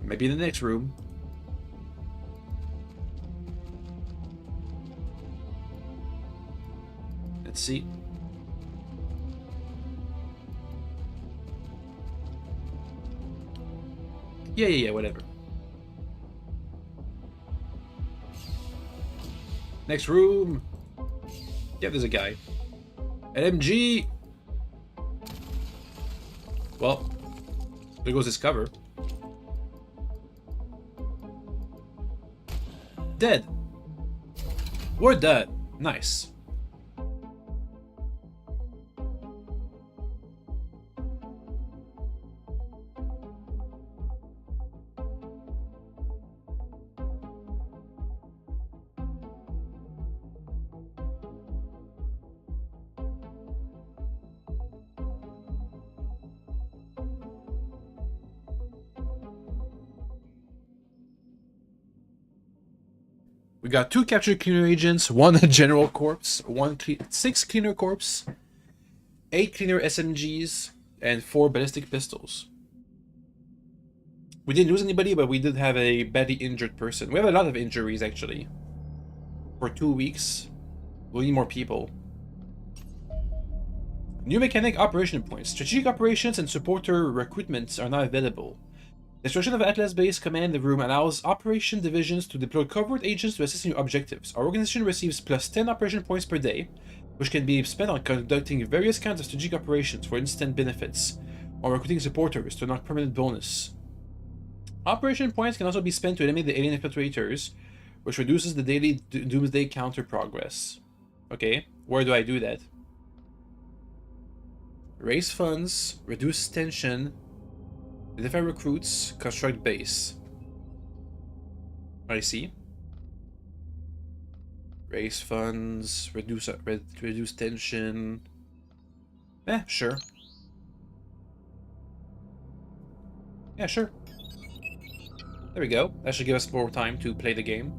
Maybe in the next room. Let's see. Yeah, whatever. Next room. Yeah, there's a guy. LMG! Well, there goes his cover. Dead. We're dead. Nice. We got 2 captured cleaner agents, 1 general corpse, 6 cleaner corpse, 8 cleaner SMGs, and 4 ballistic pistols. We didn't lose anybody, but we did have a badly injured person. We have a lot of injuries, actually. For 2 weeks. We'll need more people. New mechanic operation points. Strategic operations and supporter recruitments are now available. The instruction of Atlas Base Command Room allows operation divisions to deploy covert agents to assist in new objectives. Our organization receives plus 10 operation points per day, which can be spent on conducting various kinds of strategic operations for instant benefits, or recruiting supporters to unlock permanent bonus. Operation points can also be spent to eliminate the alien infiltrators, which reduces the daily doomsday counter progress. Okay, where do I do that? Raise funds, reduce tension, identify recruits, construct base. I see. Raise funds, reduce tension. Sure. Yeah, sure. There we go. That should give us more time to play the game.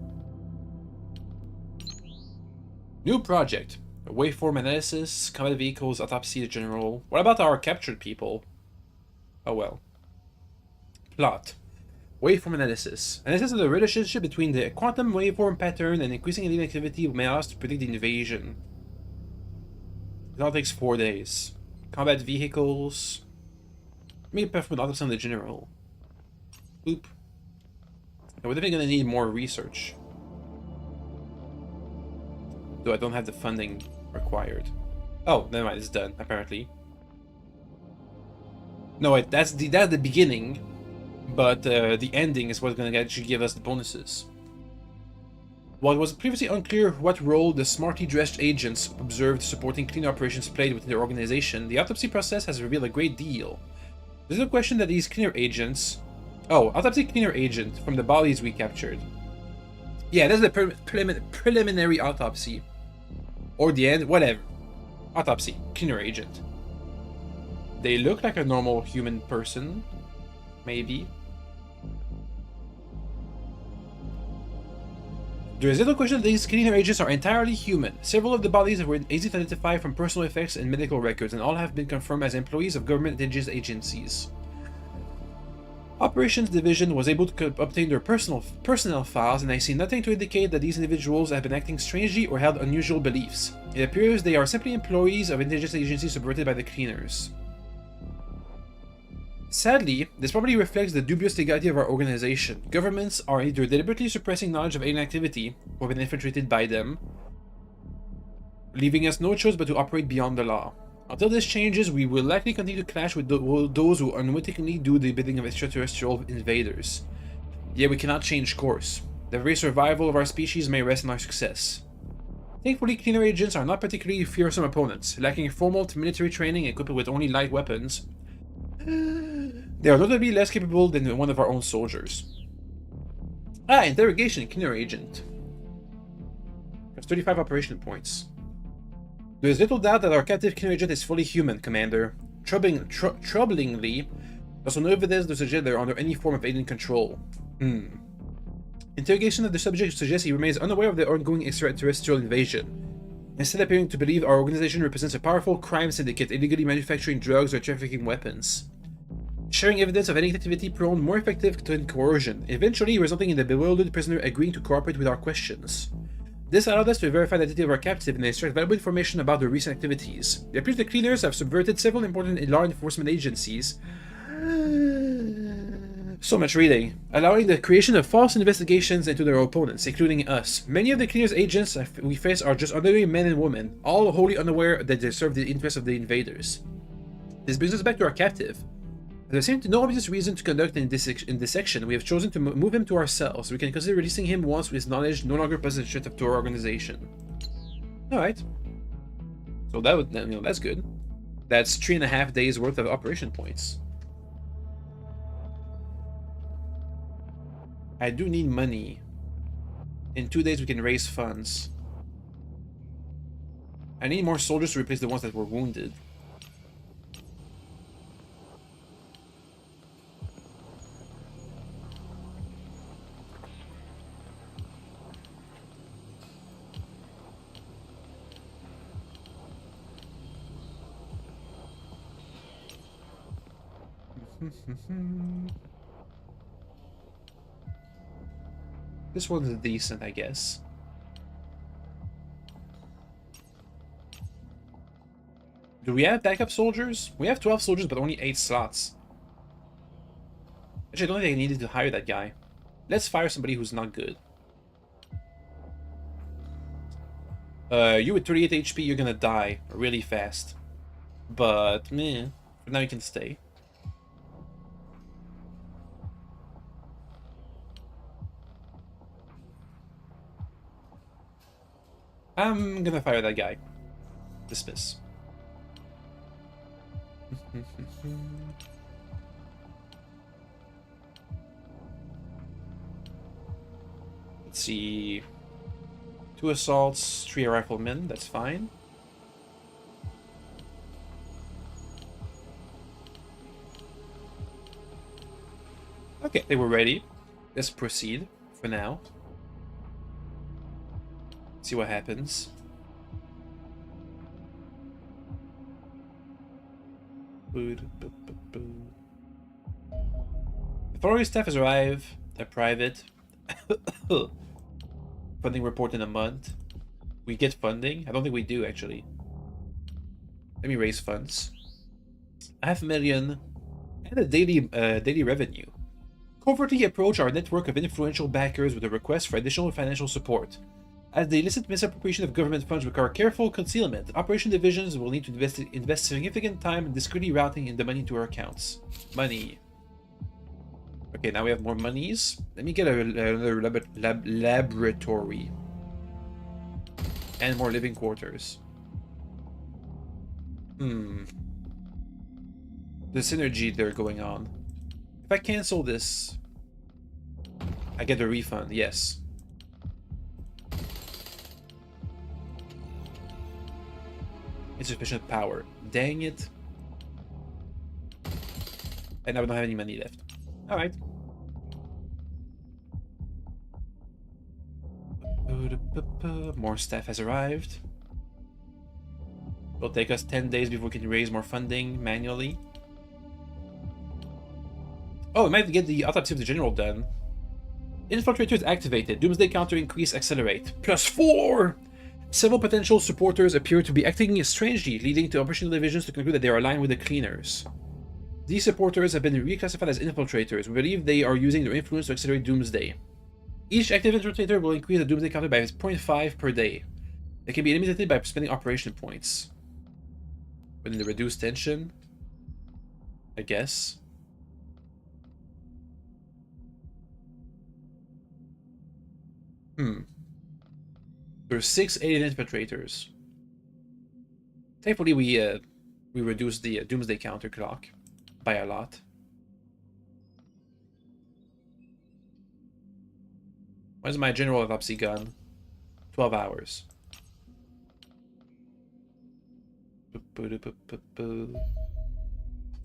New project. Waveform analysis, combat vehicles, autopsy general. What about our captured people? Oh well. Plot. Waveform analysis. Analysis of the relationship between the quantum waveform pattern and increasing alien activity may allow us to predict the invasion. It all takes 4 days. Combat vehicles. Maybe perform autopsy on the general. Oop. We're definitely gonna need more research. Though I don't have the funding required. Oh, never mind, it's done, apparently. No, wait, that's the beginning, but the ending is what's gonna actually give us the bonuses. While it was previously unclear what role the smartly dressed agents observed supporting cleaner operations played within their organization, the autopsy process has revealed a great deal. There's no question that these cleaner agents... Oh, autopsy cleaner agent from the bodies we captured. Yeah, that's the preliminary autopsy. Or the end, whatever. Autopsy, cleaner agent. They look like a normal human person. Maybe. There is little question that these cleaner agents are entirely human. Several of the bodies were easy to identify from personal effects and medical records, and all have been confirmed as employees of government intelligence agencies. Operations Division was able to obtain their personnel files, and I see nothing to indicate that these individuals have been acting strangely or held unusual beliefs. It appears they are simply employees of intelligence agencies subverted by the cleaners. Sadly, this probably reflects the dubious legality of our organization. Governments are either deliberately suppressing knowledge of alien activity, or been infiltrated by them, leaving us no choice but to operate beyond the law. Until this changes, we will likely continue to clash with those who unwittingly do the bidding of extraterrestrial invaders. Yet we cannot change course. The very survival of our species may rest in our success. Thankfully, cleaner agents are not particularly fearsome opponents. Lacking formal military training and equipped with only light weapons, they are notably less capable than one of our own soldiers. Interrogation cleaner agent. That's 35 operation points. There is little doubt that our captive cleaner agent is fully human, Commander. Troublingly, there's no evidence to suggest they're under any form of alien control. Interrogation of the subject suggests he remains unaware of the ongoing extraterrestrial invasion, instead appearing to believe our organization represents a powerful crime syndicate illegally manufacturing drugs or trafficking weapons. Sharing evidence of alien activity proved more effective than coercion, eventually resulting in the bewildered prisoner agreeing to cooperate with our questions. This allowed us to verify the identity of our captive and extract valuable information about their recent activities. It appears the cleaners have subverted several important law enforcement agencies. So much reading. Allowing the creation of false investigations into their opponents, including us. Many of the cleaners' agents we face are just ordinary men and women, all wholly unaware that they serve the interests of the invaders. This brings us back to our captive. As there seems no obvious reason to conduct in this section, we have chosen to move him to ourselves. We can consider releasing him once his knowledge no longer poses a threat to our organization. Alright. So that's good. That's 3.5 days worth of operation points. I do need money. In 2 days we can raise funds. I need more soldiers to replace the ones that were wounded. This one's decent, I guess. Do we have backup soldiers? We have 12 soldiers, but only 8 slots. Actually, I don't think I needed to hire that guy. Let's fire somebody who's not good. You with 38 HP, you're gonna die really fast. But, meh, for now you can stay. I'm gonna fire that guy. Dismiss. Let's see. 2 assaults, 3 riflemen, that's fine. Okay, they were ready. Let's proceed for now. See what happens. Authority staff has arrived. They're private. Funding report in a month. We get funding? I don't think we do, actually. Let me raise funds. 500,000 and a daily revenue. Covertly approach our network of influential backers with a request for additional financial support. As the illicit misappropriation of government funds require careful concealment, operation divisions will need to invest significant time in discreetly routing in the money to our accounts. Money. Okay, now we have more monies. Let me get another laboratory. And more living quarters. The synergy they're going on. If I cancel this, I get a refund, yes. Insufficient power. Dang it. And now we don't have any money left. Alright. More staff has arrived. It'll take us 10 days before we can raise more funding manually. Oh, we might get the autopsy of the general done. Infiltrators activated. Doomsday counter increase accelerate. +4! Several potential supporters appear to be acting strangely, leading to operational divisions to conclude that they are aligned with the cleaners. These supporters have been reclassified as infiltrators. We believe they are using their influence to accelerate Doomsday. Each active infiltrator will increase the Doomsday counter by 0.5 per day. They can be eliminated by spending operation points. Within the reduced tension, I guess. There's 6 alien infiltrators. Thankfully, we reduced the Doomsday counter clock by a lot. When's my general autopsy gun? 12 hours.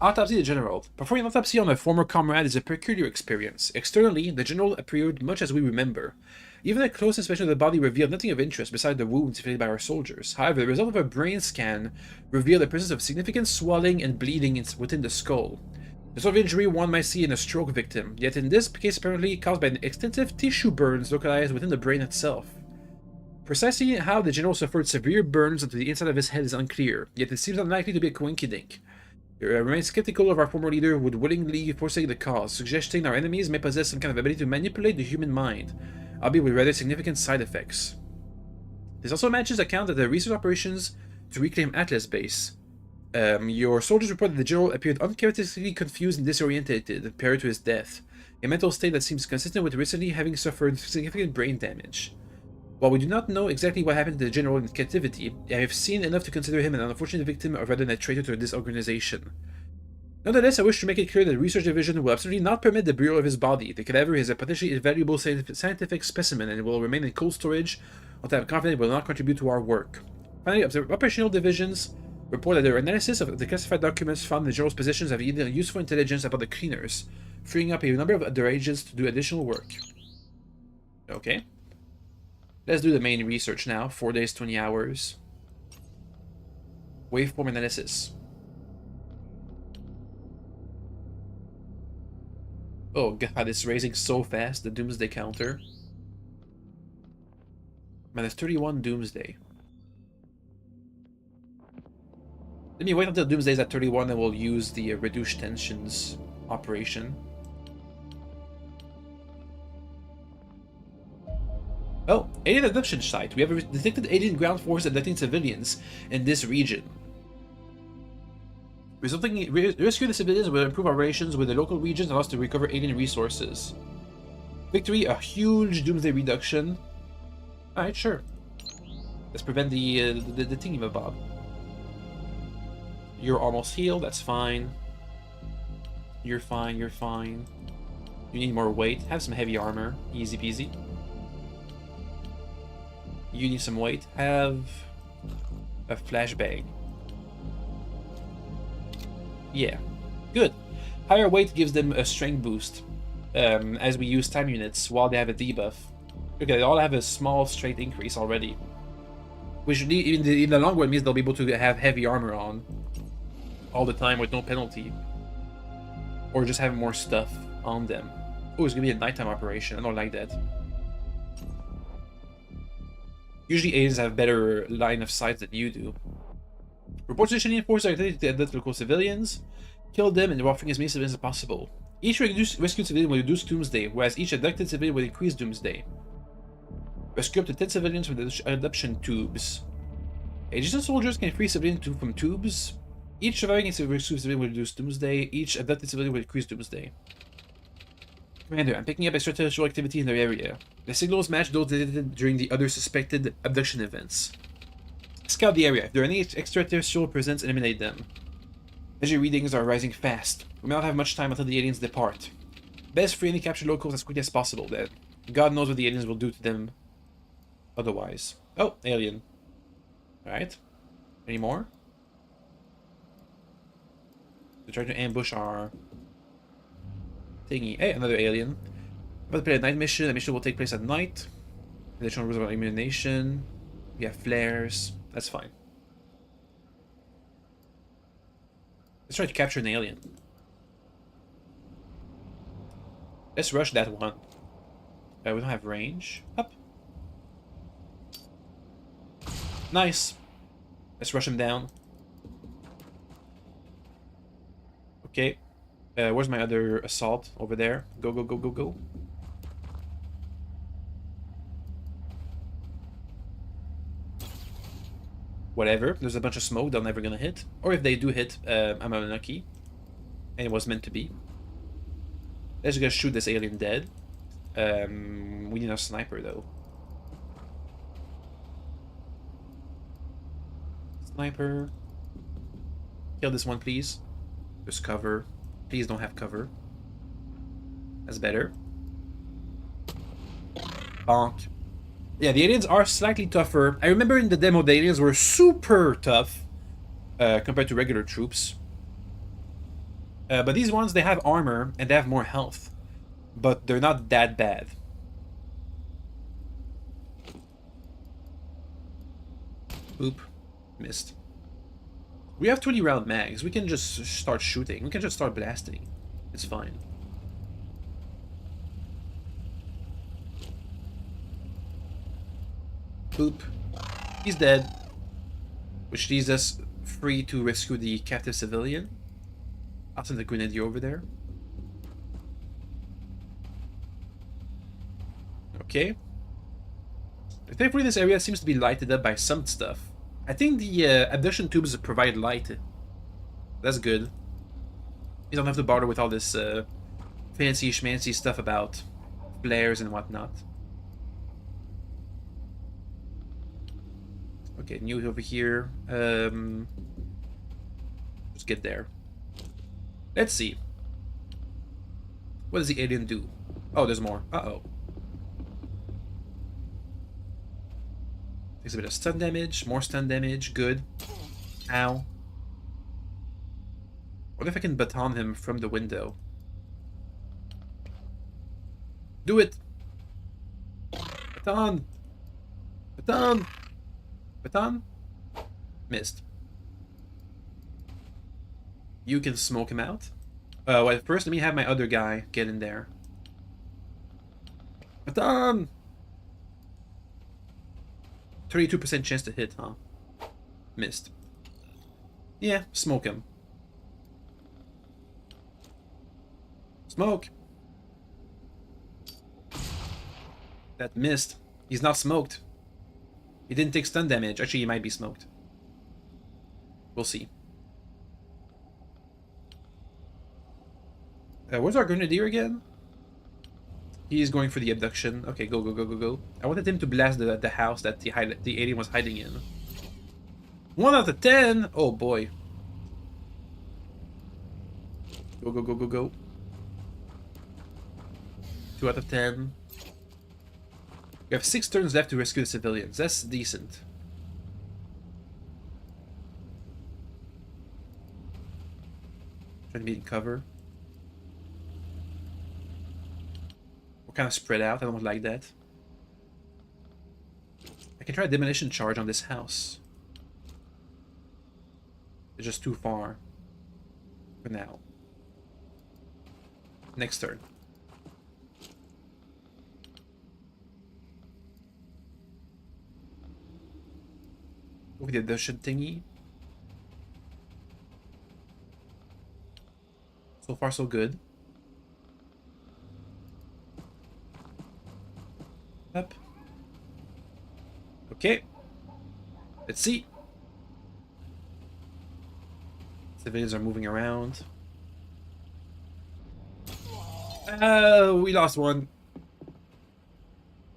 Autopsy the General. Performing an autopsy on a former comrade is a peculiar experience. Externally, the General appeared much as we remember. Even a close inspection of the body revealed nothing of interest beside the wounds inflicted by our soldiers. However, the result of a brain scan revealed the presence of significant swelling and bleeding within the skull. The sort of injury one might see in a stroke victim, yet in this case apparently caused by extensive tissue burns localized within the brain itself. Precisely how the General suffered severe burns onto the inside of his head is unclear, yet it seems unlikely to be a coincidence. I remain skeptical of our former leader who would willingly forsake the cause, suggesting our enemies may possess some kind of ability to manipulate the human mind, albeit with rather significant side effects. This also matches account that the research operations to reclaim Atlas base. Your soldiers report that the General appeared uncharacteristically confused and disoriented prior to his death, a mental state that seems consistent with recently having suffered significant brain damage. While we do not know exactly what happened to the General in captivity, I have seen enough to consider him an unfortunate victim rather than a traitor to this organization. Nonetheless, I wish to make it clear that the Research Division will absolutely not permit the burial of his body. The cadaver is a potentially invaluable scientific specimen and will remain in cold storage until I am confident it will not contribute to our work. Finally, operational divisions report that their analysis of the classified documents found in the General's possessions have yielded useful intelligence about the cleaners, freeing up a number of their agents to do additional work. Okay. Let's do the main research now. 4 days, 20 hours. Waveform analysis. Oh god, it's raising so fast, the Doomsday counter. Minus 31 Doomsday. Let me wait until Doomsday's at 31 and we'll use the reduced tensions operation. Oh, alien abduction site. We have detected alien ground force abducting civilians in this region. Rescue the civilians will improve our relations with the local regions and allow us to recover alien resources. Victory, a huge Doomsday reduction. Alright, sure. Let's prevent the thingy-mabob. You're almost healed, that's fine. You're fine, you're fine. You need more weight. Have some heavy armor. Easy peasy. You need some weight. Have a flashbang. Yeah. Good. Higher weight gives them a strength boost as we use time units while they have a debuff. Okay, they all have a small straight increase already. Which in the long run means they'll be able to have heavy armor on all the time with no penalty. Or just have more stuff on them. Oh, it's gonna be a nighttime operation. I don't like that. Usually aliens have better line of sight than you do. Report to the Xenonauts forces activity to abduct local civilians. Kill them and offering as many civilians as possible. Each rescued civilian will reduce Doomsday, whereas each abducted civilian will increase Doomsday. Rescue up to 10 civilians from the abduction tubes. Adjacent soldiers can free civilians from tubes. Each surviving rescued civilian will reduce Doomsday. Each abducted civilian will increase Doomsday. Commander, I'm picking up extraterrestrial activity in the area. The signals match those detected during the other suspected abduction events. Scout the area. If there are any extraterrestrial presence, eliminate them. Energy readings are rising fast. We may not have much time until the aliens depart. Best free any captured locals as quickly as possible, then. God knows what the aliens will do to them otherwise. Oh, alien. Alright. Any more? They're trying to ambush our thingy. Hey, another alien. I'm about to play a night mission. The mission will take place at night. Additional rules about illumination. We have flares. That's fine. Let's try to capture an alien. Let's rush that one. We don't have range. Up. Nice. Let's rush him down. Okay. Where's my other assault? Over there. Go, go, go, go, go. Whatever. There's a bunch of smoke they're never gonna hit. Or if they do hit, I'm unlucky. And it was meant to be. Let's just shoot this alien dead. We need a sniper though. Sniper. Kill this one, please. Just cover. Please don't have cover. That's better. Bonk. Yeah, the aliens are slightly tougher. I remember in the demo, the aliens were super tough compared to regular troops. But these ones, they have armor and they have more health. But they're not that bad. Oop. Missed. We have 20 round mags. We can just start shooting. We can just start blasting. It's fine. Boop. He's dead. Which leaves us free to rescue the captive civilian. I'll send the grenadier over there. Okay. Thankfully this area seems to be lighted up by some stuff. I think the abduction tubes provide light. That's good. You don't have to bother with all this fancy schmancy stuff about flares and whatnot. Okay, new over here. Let's get there. Let's see. What does the alien do? Oh, there's more. Uh-oh. Takes a bit of stun damage. More stun damage. Good. Ow. What if I can baton him from the window? Do it! Baton! Baton! Baton? Missed. You can smoke him out. Well, first let me have my other guy get in there. But 32% chance to hit, huh? Missed. Yeah, smoke him. Smoke. That missed. He's not smoked. He didn't take stun damage. Actually, he might be smoked. We'll see. Where's our Grenadier again? He is going for the abduction. Okay, go, go, go, go, go. I wanted him to blast the house that the alien was hiding in. 1 out of 10! Oh boy. Go, go, go, go, go. 2 out of 10. We have 6 turns left to rescue the civilians. That's decent. Trying to be in cover. We're kind of spread out. I don't like that. I can try a demolition charge on this house. It's just too far. For now. Next turn. With the abduction thingy. So far, so good. Up. Okay. Let's see. Civilians are moving around. We lost one.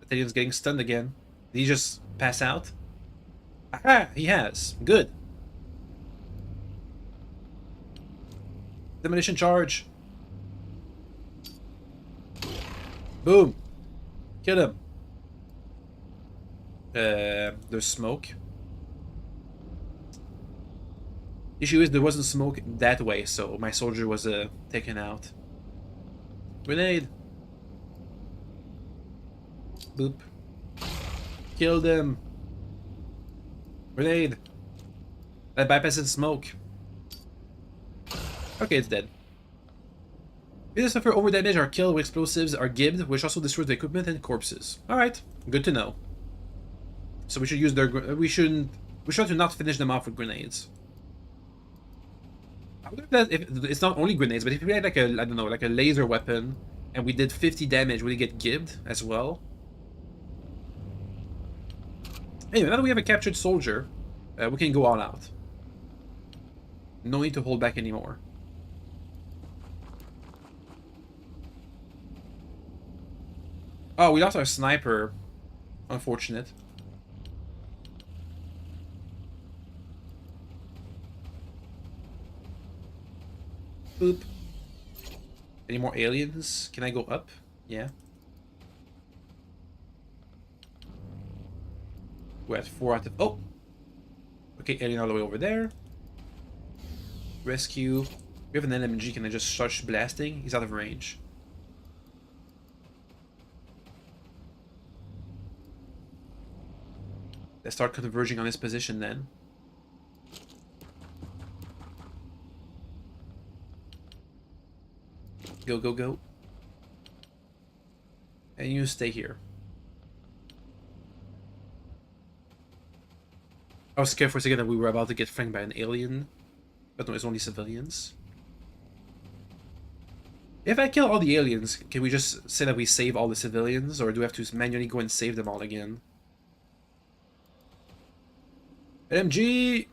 Italian's getting stunned again. Did he just pass out? Aha! He has. Good. Demolition charge. Boom. Kill him. There's smoke. Issue is there wasn't smoke that way, so my soldier was taken out. Grenade. Boop. Killed him. Grenade. That bypasses smoke. Okay, it's dead. If they suffer over damage or killed with explosives are gibbed, which also destroys the equipment and corpses. Alright, good to know. So we should use their we should try to not finish them off with grenades. I wonder if that if it's not only grenades, but if we had like a I don't know, like a laser weapon and we did 50 damage, would he get gibbed as well? Anyway, now that we have a captured soldier, we can go all out. No need to hold back anymore. Oh, we lost our sniper. Unfortunate. Boop. Any more aliens? Can I go up? Yeah. We're at 4 out of... Oh! Okay, alien all the way over there. Rescue. We have an LMG. Can I just start blasting? He's out of range. Let's start converging on his position then. Go, go, go. And you stay here. I was scared for a second that we were about to get flanked by an alien. But no, it's only civilians. If I kill all the aliens, can we just say that we save all the civilians? Or do we have to manually go and save them all again? MG!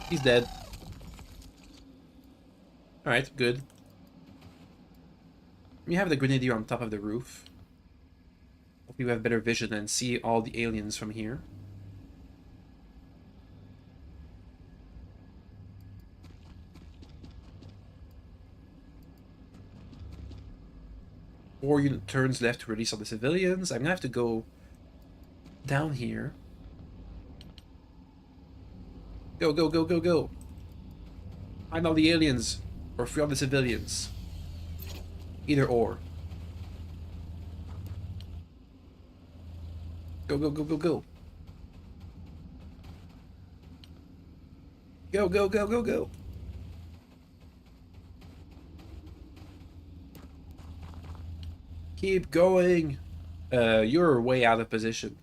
He's dead. Alright, good. We have the Grenadier on top of the roof. Hopefully we have better vision and see all the aliens from here. Four turns left to release all the civilians. I'm gonna have to go down here. Go, go, go, go, go. Find all the aliens or free all the civilians. Either or. Go, go, go, go, go. Go, go, go, go, go. Keep going. You're way out of position.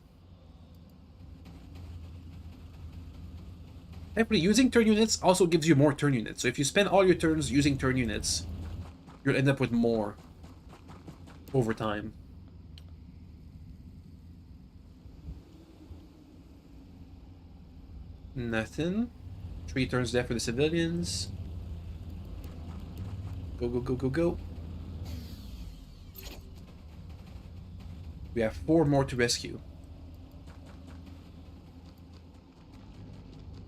Thankfully, using turn units also gives you more turn units. So if you spend all your turns using turn units, you'll end up with more over time. Nothing. 3 turns left for the civilians. Go, go, go, go, go. We have 4 more to rescue.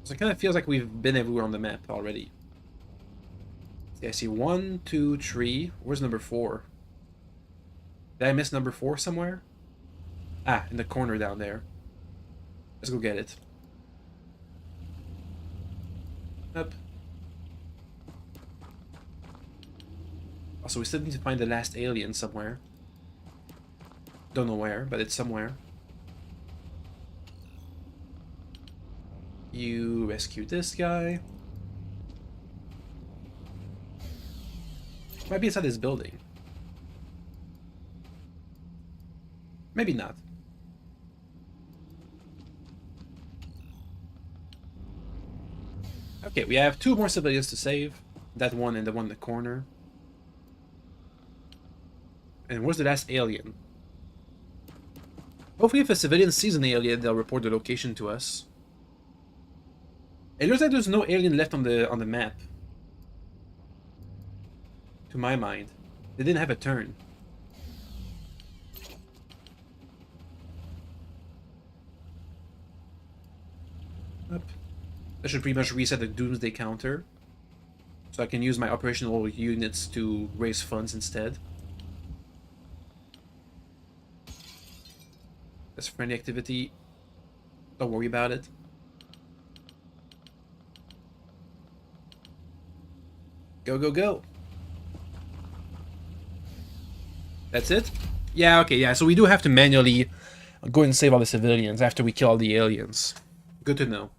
So it kind of feels like we've been everywhere on the map already. See, I see 1, 2, 3. Where's number 4? Did I miss number 4 somewhere? Ah, in the corner down there. Let's go get it. Up. Also, we still need to find the last alien somewhere. Don't know where, but it's somewhere. You rescue this guy. Might be inside this building. Maybe not. Okay, we have 2 more civilians to save. That one and the one in the corner. And where's the last alien? Hopefully if a civilian sees an alien, they'll report the location to us. It looks like there's no alien left on the map. To my mind. They didn't have a turn. Up. That should pretty much reset the doomsday counter. So I can use my operational units to raise funds instead. That's friendly activity. Don't worry about it. Go, go, go. That's it? Yeah, okay, yeah. So we do have to manually go and save all the civilians after we kill all the aliens. Good to know.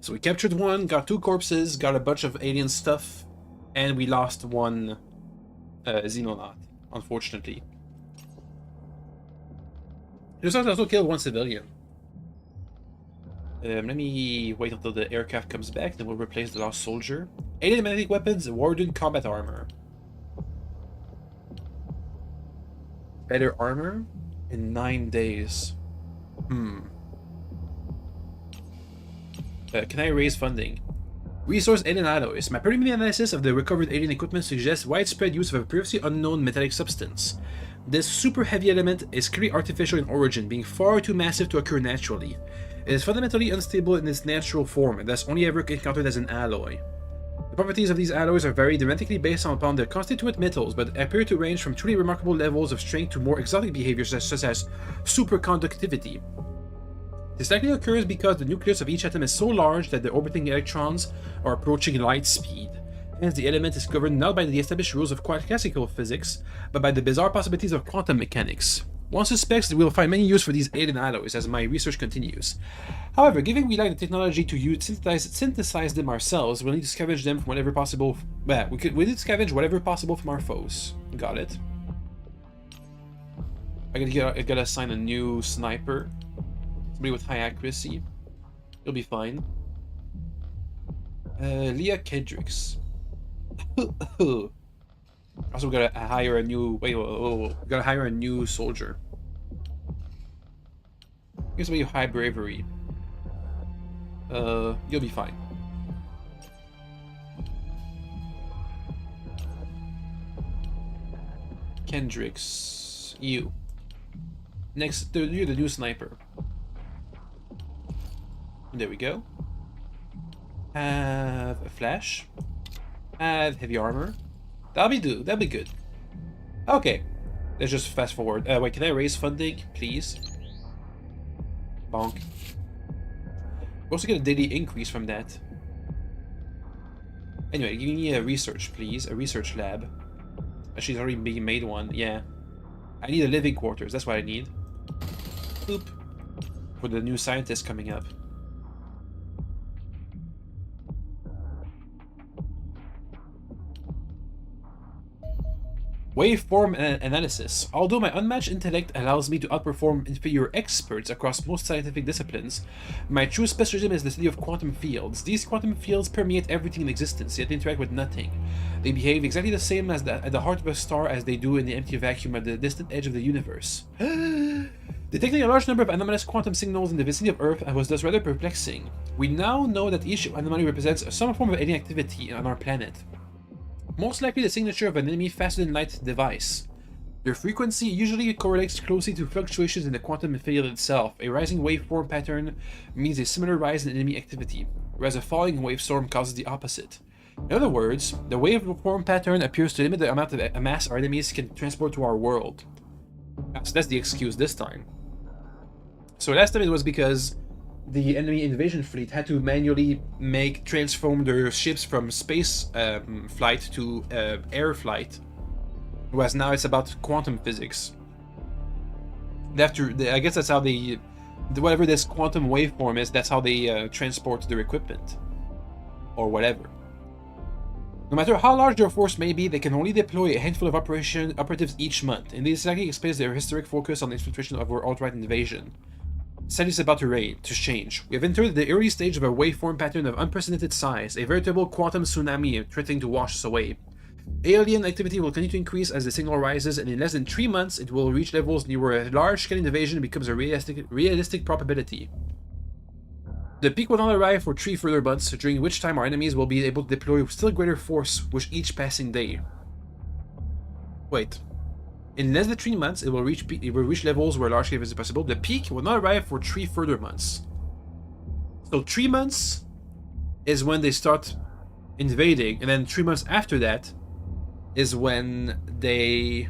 So we captured one, got 2 corpses, got a bunch of alien stuff, and we lost 1 Xenonaut, unfortunately. It also killed 1 civilian. Let me wait until the aircraft comes back, then we'll replace the lost soldier. Alien magnetic weapons, Warden combat armor. Better armor in 9 days. Can I raise funding? Resource alien alloys. My preliminary analysis of the recovered alien equipment suggests widespread use of a previously unknown metallic substance. This super heavy element is clearly artificial in origin, being far too massive to occur naturally. It is fundamentally unstable in its natural form, and thus only ever encountered as an alloy. The properties of these alloys are very dramatically based upon their constituent metals, but appear to range from truly remarkable levels of strength to more exotic behaviors such as superconductivity. This likely occurs because the nucleus of each atom is so large that the orbiting electrons are approaching light speed. Hence, the element is governed not by the established rules of classical physics, but by the bizarre possibilities of quantum mechanics. One suspects that we will find many use for these alien alloys as my research continues. However, given we lack the technology to synthesize them ourselves, we'll need to scavenge them from whatever possible. Well, we need to scavenge whatever possible from our foes. Got it. I gotta assign a new sniper. Somebody with high accuracy. You'll be fine. Leah Kendricks. Also, we gotta hire a new. Wait, we gotta hire a new soldier. Here's somebody with high bravery. You'll be fine. Kendricks, you. Next, you're the new sniper. There we go. Have a flash. Have heavy armor. That'll be good. Okay. Let's just fast forward. Wait, can I raise funding, please? Bonk. also get a daily increase from that. Anyway, give me a research, please. A research lab. Actually, it's already being made one. Yeah. I need a living quarters. That's what I need. Boop. For the new scientist coming up. Waveform analysis. Although my unmatched intellect allows me to outperform inferior experts across most scientific disciplines, my true specialism is the study of quantum fields. These quantum fields permeate everything in existence, yet they interact with nothing. They behave exactly the same as at the heart of a star as they do in the empty vacuum at the distant edge of the universe. Detecting a large number of anomalous quantum signals in the vicinity of Earth was thus rather perplexing. We now know that each anomaly represents some form of alien activity on our planet. Most likely the signature of an enemy faster-than-light device. Their frequency usually correlates closely to fluctuations in the quantum field itself. A rising waveform pattern means a similar rise in enemy activity, whereas a falling wavestorm causes the opposite. In other words, the waveform pattern appears to limit the amount of mass our enemies can transport to our world. So that's the excuse this time. So last time it was because the enemy invasion fleet had to manually transform their ships from space flight to air flight, whereas now it's about quantum physics. I guess that's how they, whatever this quantum waveform is, that's how they transport their equipment, or whatever. No matter how large their force may be, they can only deploy a handful of operatives each month, and this likely explains their historic focus on the infiltration of our outright invasion. Sadly, it's about to change. We have entered the early stage of a waveform pattern of unprecedented size, a veritable quantum tsunami threatening to wash us away. Alien activity will continue to increase as the signal rises, and in less than 3 months, it will reach levels near where a large-scale invasion becomes a realistic probability. The peak will not arrive for 3 further months, during which time our enemies will be able to deploy still greater force with each passing day. Wait. In less than 3 months, it will reach levels where large scale is possible. The peak will not arrive for 3 further months. So 3 months is when they start invading, and then 3 months after that is when they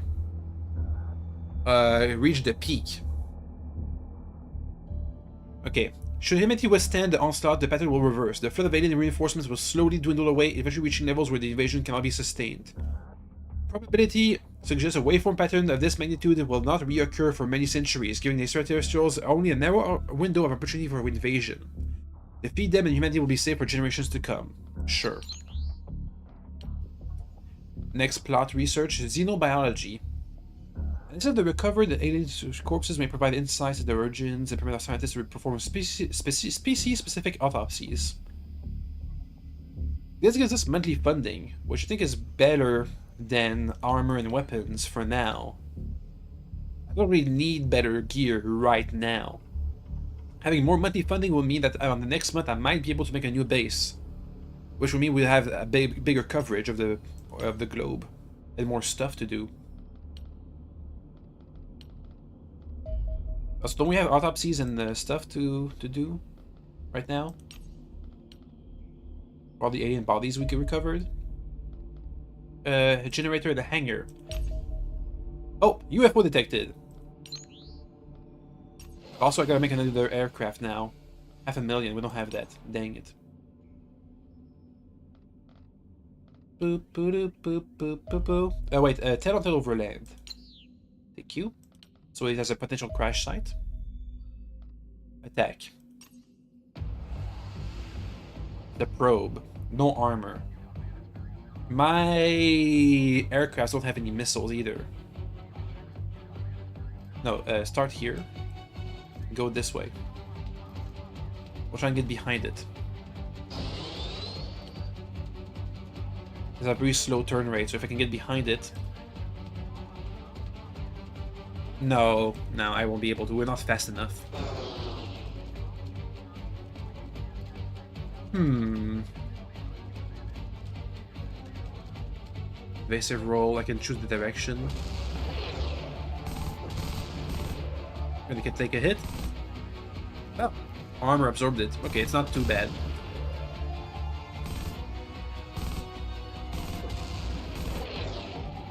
reach the peak. Okay. Should humanity withstand the onslaught, the pattern will reverse. The flood of alien reinforcements will slowly dwindle away, eventually reaching levels where the invasion cannot be sustained. Probability suggests a waveform pattern of this magnitude will not reoccur for many centuries, giving the extraterrestrials only a narrow window of opportunity for invasion. Defeat them and humanity will be safe for generations to come. Sure. Next plot research, xenobiology. Instead of the recovered alien corpses may provide insights into their origins and permit our scientists to perform species-specific autopsies. This gives us monthly funding, which I think is better than armor and weapons for now. I don't really need better gear right now. Having more monthly funding will mean that on the next month I might be able to make a new base, which will mean we'll have a bigger coverage of the globe and more stuff to do. So don't we have autopsies and stuff to do right now? All the alien bodies we recovered. A generator in the hangar. Oh, UFO detected. Also, I gotta make another aircraft now. 500,000. We don't have that. Dang it. Boop, boop, boop, boop, boop, boop. Oh wait, Talented Overland. Thank you. So it has a potential crash site. Attack. The probe. No armor. My aircrafts don't have any missiles either. No, start here. Go this way. We'll try and get behind it. There's a very slow turn rate, so if I can get behind it... No, I won't be able to. We're not fast enough. Evasive roll, I can choose the direction. And I can take a hit. Oh, armor absorbed it. Okay, it's not too bad.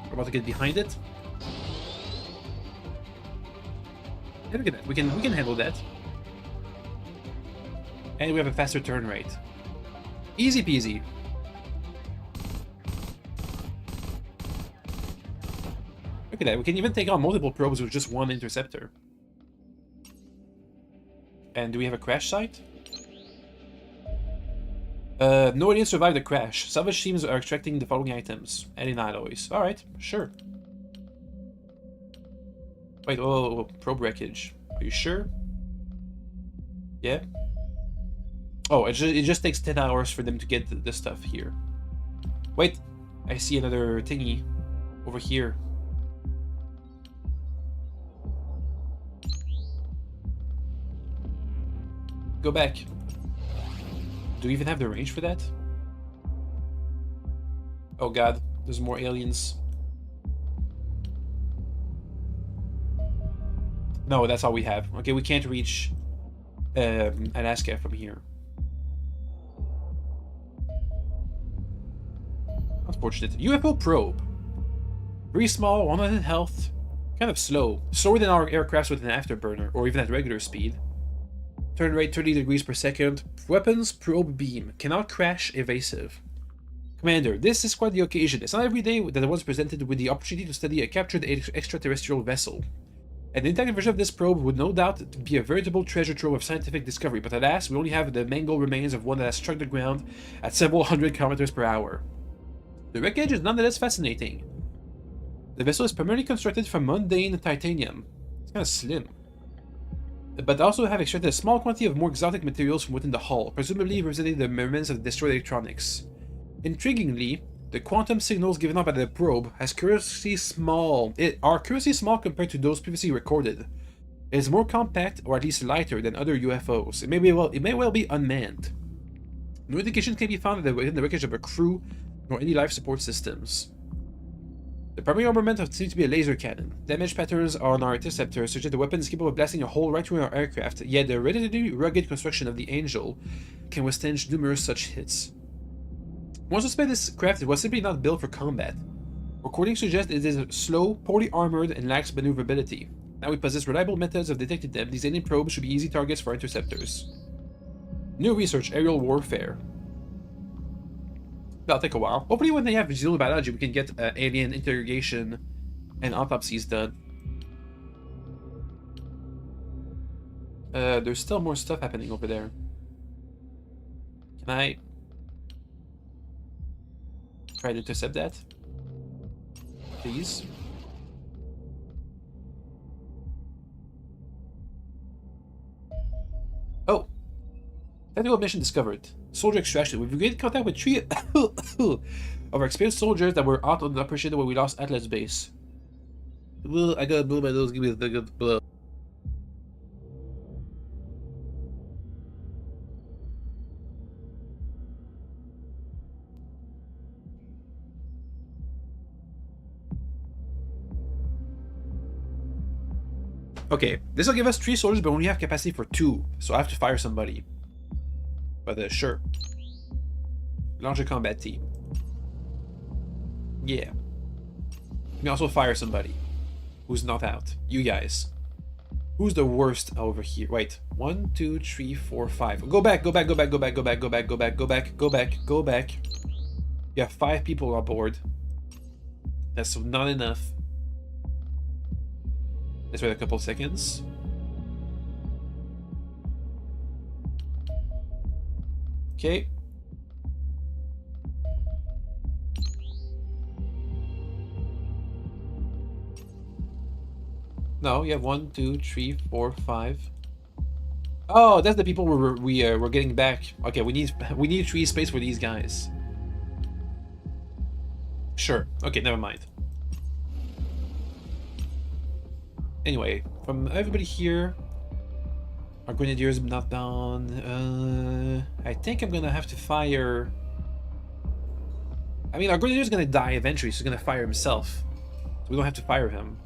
We're about to get behind it. Yeah, look at that. We can handle that. And we have a faster turn rate. Easy peasy. Look at that, we can even take on multiple probes with just one interceptor. And do we have a crash site? No aliens survived the crash. Salvage teams are extracting the following items. Alien alloys. Alright, sure. Wait, oh, probe wreckage. Are you sure? Yeah? Oh, it just takes 10 hours for them to get the stuff here. Wait, I see another thingy over here. Go back. Do we even have the range for that? Oh god, there's more aliens. No, that's all we have. Okay, we can't reach Alaska from here. Unfortunate. UFO probe. Very small, 100 health. Kind of slow. Slower than our aircrafts with an afterburner, or even at regular speed. Turn rate 30 degrees per second. Weapons, probe beam. Cannot crash, evasive. Commander, this is quite the occasion. It's not every day that I was presented with the opportunity to study a captured extraterrestrial vessel. An intact version of this probe would no doubt be a veritable treasure trove of scientific discovery, but alas, we only have the mangled remains of one that has struck the ground at several hundred kilometers per hour. The wreckage is nonetheless fascinating. The vessel is primarily constructed from mundane titanium. It's kind of slim. But also have extracted a small quantity of more exotic materials from within the hull, presumably representing the remnants of destroyed electronics. Intriguingly, the quantum signals given off by the probe are curiously small compared to those previously recorded. It is more compact, or at least lighter, than other UFOs. It may well be unmanned. No indication can be found within the wreckage of a crew, nor any life support systems. The primary armament seems to be a laser cannon. Damage patterns on our interceptor suggest the weapon is capable of blasting a hole right through our aircraft, yet the relatively rugged construction of the Angel can withstand numerous such hits. One suspect this craft was simply not built for combat. Recordings suggest it is slow, poorly armored, and lacks maneuverability. Now we possess reliable methods of detecting them. These alien probes should be easy targets for interceptors. New research, aerial warfare. That'll take a while. Hopefully when they have xenobiology, we can get alien interrogation and autopsies done. There's still more stuff happening over there. Can I try to intercept that? Please? Oh! Technical mission discovered. Soldier extraction. We've gained contact with 3 of our experienced soldiers that were out on the operation where we lost Atlas base. Well, I gotta blow my nose, give me the good blow. Okay, this will give us 3 soldiers, but we only have capacity for 2, so I have to fire somebody. But sure. Launch a combat team. Yeah. You can also fire somebody who's not out. You guys. Who's the worst over here? Wait. 1, 2, 3, 4, 5. Go back, go back, go back, go back, go back, go back, go back, go back, go back, go back. You have 5 people on board. That's not enough. Let's wait a couple seconds. Okay. No, you have 1, 2, 3, 4, 5. Oh, that's the people we're getting back. Okay, we need 3 space for these guys. Sure. Okay, never mind. Anyway, from everybody here, our grenadiers not down. I think I'm gonna have to fire. I mean, our grenadier's gonna die eventually, so he's gonna fire himself. So we don't have to fire him.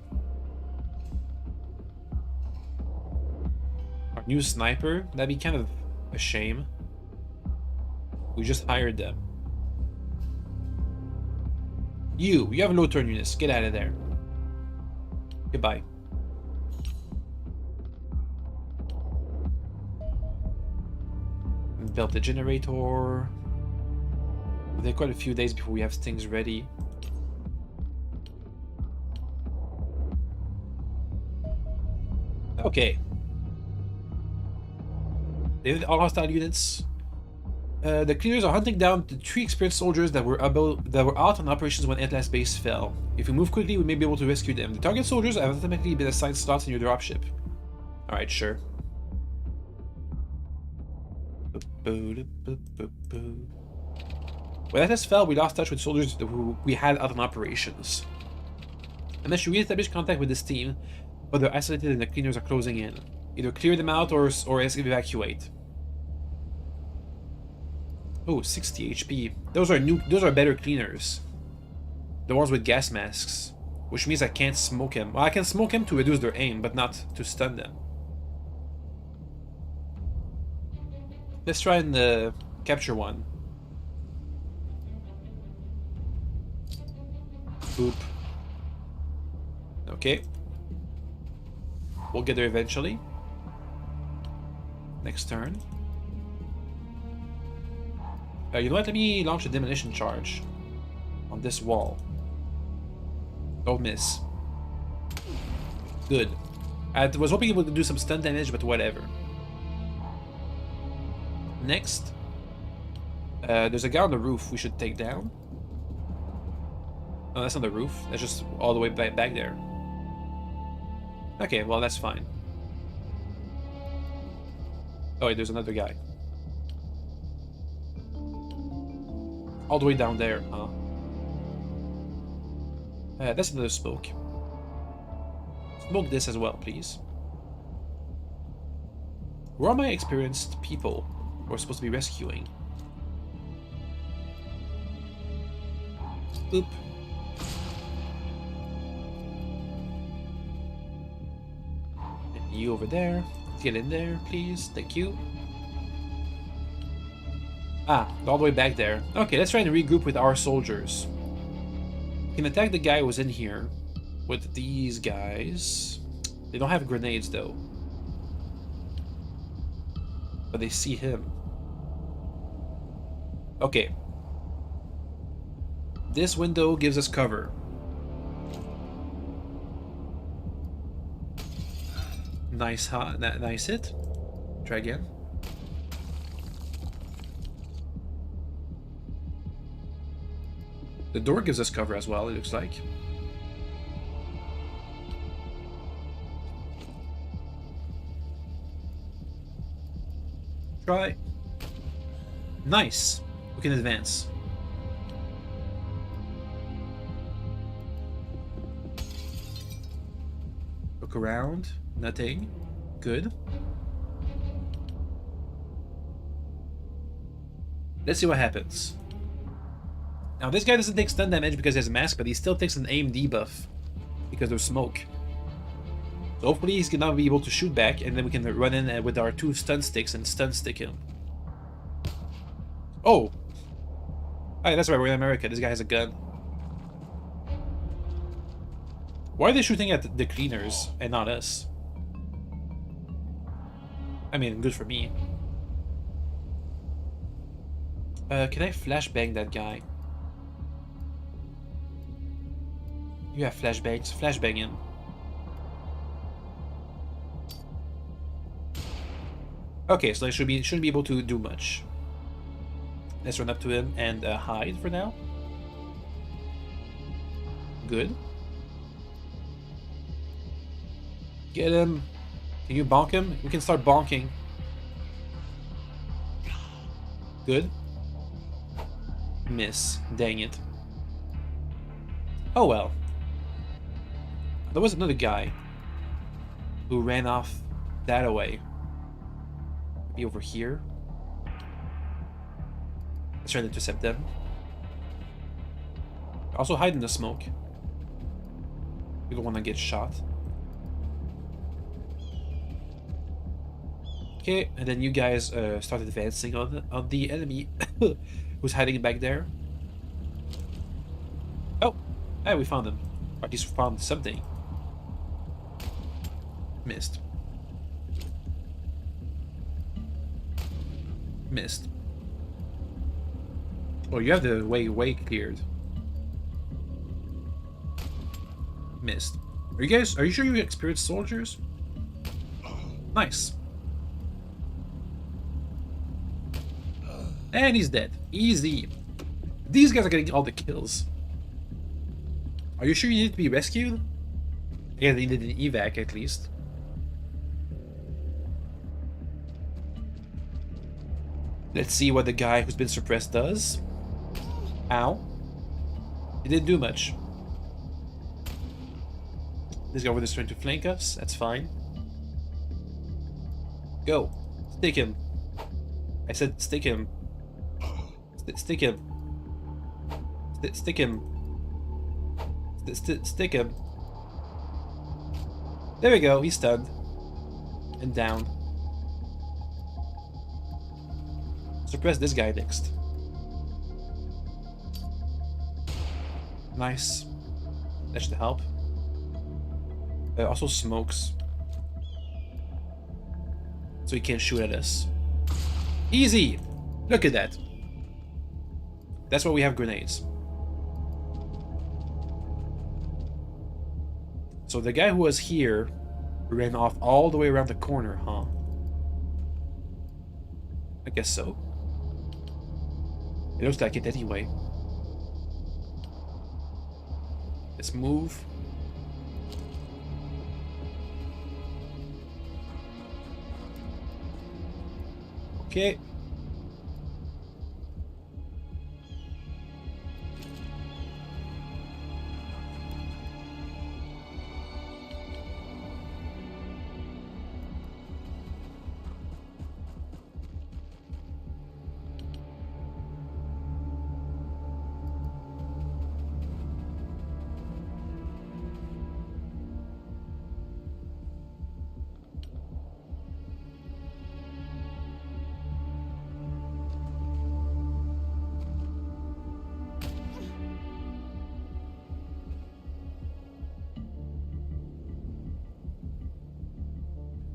Our new sniper, that'd be kind of a shame. We just hired them. You have low turn units. Get out of there. Goodbye. Build the generator. It'll take quite a few days before we have things ready. Okay. All hostile units. The cleaners are hunting down the 3 experienced soldiers that were out on operations when Atlas base fell. If we move quickly, we may be able to rescue them. The target soldiers have automatically been assigned slots in your dropship. Alright, sure. When Atlas fell, we lost touch with soldiers who we had out on operations. I managed to re-establish contact with this team, but they're isolated and the cleaners are closing in. Either clear them out or evacuate. Oh, 60 HP. Those are better cleaners. The ones with gas masks. Which means I can't smoke him. Well, I can smoke him to reduce their aim, but not to stun them. Let's try and capture one. Boop. Okay. We'll get there eventually. Next turn. You know what? Let me launch a demolition charge on this wall. Don't miss. Good. I was hoping it would do some stun damage, but whatever. Next. There's a guy on the roof we should take down. No, that's on the roof. That's just all the way back there. Okay, well, that's fine. Oh, wait, there's another guy. All the way down there, huh? That's another smoke. Smoke this as well, please. Where are my experienced people we're supposed to be rescuing? Oop. And you over there. Get in there, please. Thank you. Ah, all the way back there. Okay, let's try and regroup with our soldiers. We can attack the guy who was in here with these guys. They don't have grenades, though. But they see him. Okay. This window gives us cover. Nice hit. Try again. The door gives us cover as well, it looks like. Try. Nice. We can advance. Look around. Nothing. Good. Let's see what happens. Now this guy doesn't take stun damage because he has a mask, but he still takes an aim debuff because there's smoke. So hopefully he's gonna be able to shoot back, and then we can run in with our 2 stun sticks and stun stick him. Oh! Hey, that's right, we're in America. This guy has a gun. Why are they shooting at the cleaners and not us? I mean, good for me. Can I flashbang that guy? You have flashbangs. Flashbang him. Okay, so I shouldn't be able to do much. Let's run up to him and hide for now. Good. Get him. Can you bonk him? We can start bonking. Good. Miss. Dang it. Oh well. There was another guy who ran off that way. Maybe over here. Let's try to intercept them. Also hide in the smoke. We don't want to get shot. Okay, and then you guys start advancing on the enemy who's hiding back there. Oh, hey, we found him. Or at least found something. Missed. Missed. Oh, you have the way cleared. Missed. Are you sure you experienced soldiers? Nice. And he's dead. Easy. These guys are getting all the kills. Are you sure you need to be rescued? Yeah, they did an evac at least. Let's see what the guy who's been suppressed does. Ow. He didn't do much. This guy over there is trying to flank us. That's fine. Go. Stick him. I said stick him. Stick him. Stick him. Stick him. There we go. He's stunned. And down. Suppress this guy next. Nice. That should help. Also smokes. So he can't shoot at us. Easy! Look at that. That's why we have grenades. So the guy who was here ran off all the way around the corner, huh? I guess so. It looks like it anyway. Let's move. Okay.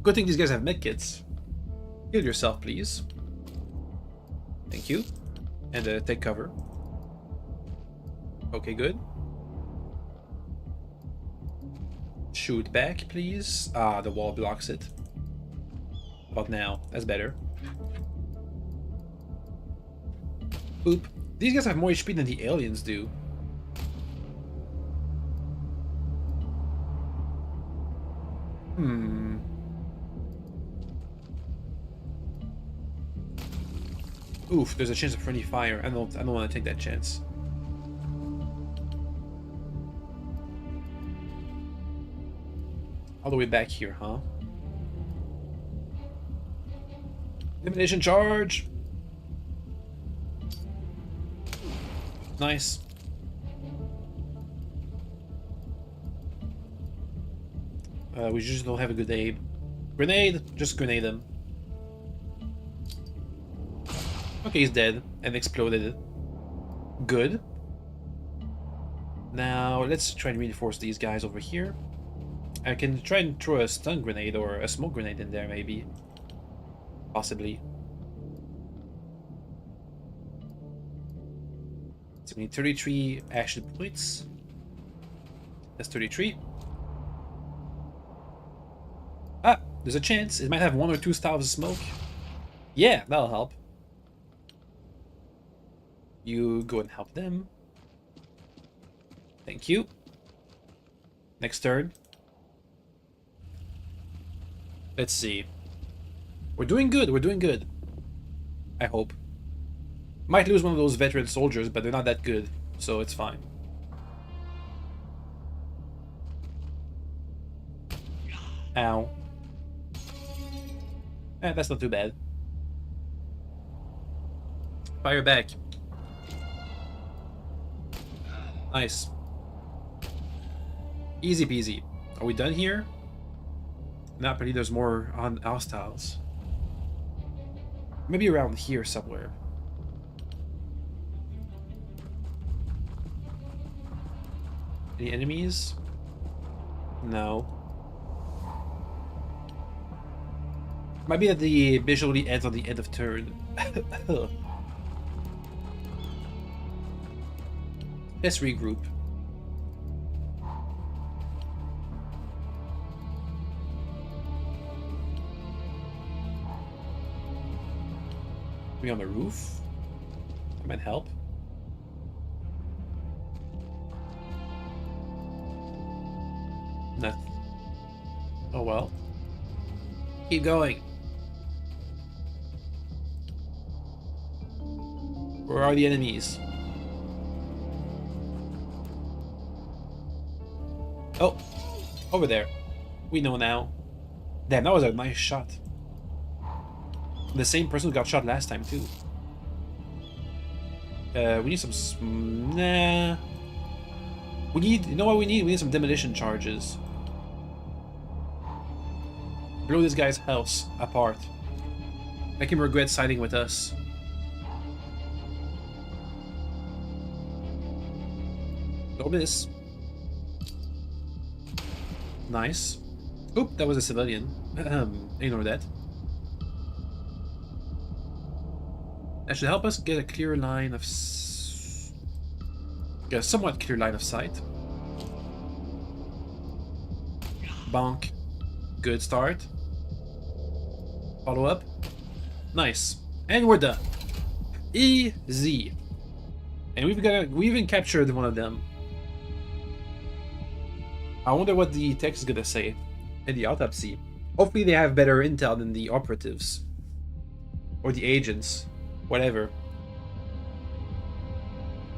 Good thing these guys have medkits. Heal yourself, please. Thank you. And take cover. Okay, good. Shoot back, please. Ah, the wall blocks it. About now. That's better. Oop. These guys have more HP than the aliens do. Oof, there's a chance of friendly fire. I don't want to take that chance. All the way back here, huh? Elimination charge! Nice. We just don't have a good aim. Grenade! Just grenade him. Okay, he's dead and exploded. Good. Now, let's try and reinforce these guys over here. I can try and throw a stun grenade or a smoke grenade in there, maybe. Possibly. So we need 33 action points. That's 33. Ah, there's a chance. It might have 1 or 2 styles of smoke. Yeah, that'll help. You go and help them. Thank you. Next turn. Let's see. We're doing good, we're doing good. I hope. Might lose one of those veteran soldiers, but they're not that good, so it's fine. Ow. Eh, that's not too bad. Fire back. Nice. Easy peasy. Are we done here? Not really, there's more on hostiles. Maybe around here somewhere. Any enemies? No. Might be that the visually ends on the end of turn. Let's regroup. Maybe on the roof? That might help. Nothing. Oh well. Keep going. Where are the enemies? Oh, over there. We know now. Damn, that was a nice shot. The same person who got shot last time too. We need some. Nah. We need. You know what we need? We need some demolition charges. Blow this guy's house apart. Make him regret siding with us. Don't miss. Nice. Oop, that was a civilian. Ignore that. That should help us get a clear line of... get a somewhat clear line of sight. Bonk. Good start. Follow up. Nice. And we're done. Easy. And we even captured one of them. I wonder what the text is gonna say in the autopsy. Hopefully they have better intel than the operatives. Or the agents. Whatever.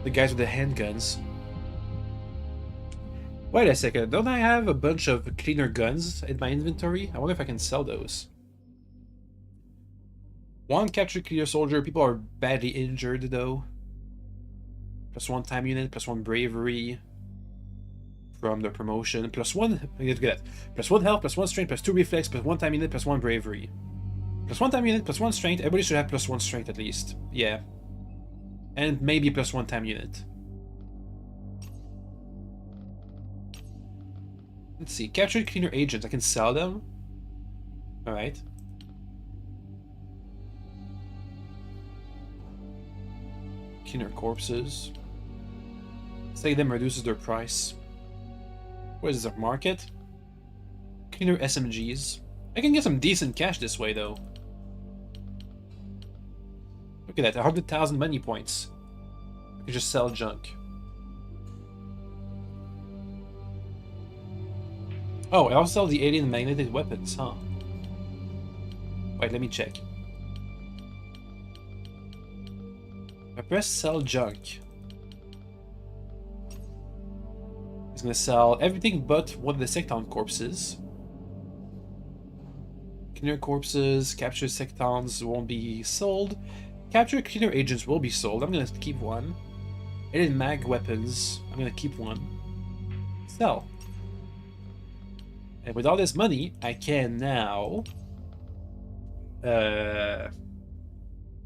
The guys with the handguns. Wait a second, don't I have a bunch of cleaner guns in my inventory? I wonder if I can sell those. One captured cleaner soldier. People are badly injured though. +1 time unit, +1 bravery. From the promotion, +1, I get to get that. +1 health, +1 strength, +2 reflex, +1 time unit, +1 bravery. +1 time unit, +1 strength, everybody should have +1 strength at least. Yeah. And maybe +1 time unit. Let's see, captured cleaner agents, I can sell them. Alright. Cleaner corpses. Selling them reduces their price. What is this, a market? Cleaner SMGs. I can get some decent cash this way, though. Look at that, 100,000 money points. I can just sell junk. Oh, I also sell the alien magnetic weapons, huh? Wait, let me check. I press sell junk. It's gonna sell everything but one of the secton corpses. Cleaner corpses, captured sectons won't be sold. Captured cleaner agents will be sold. I'm gonna keep one. Alien mag weapons, I'm gonna keep one. Sell. And with all this money, I can now...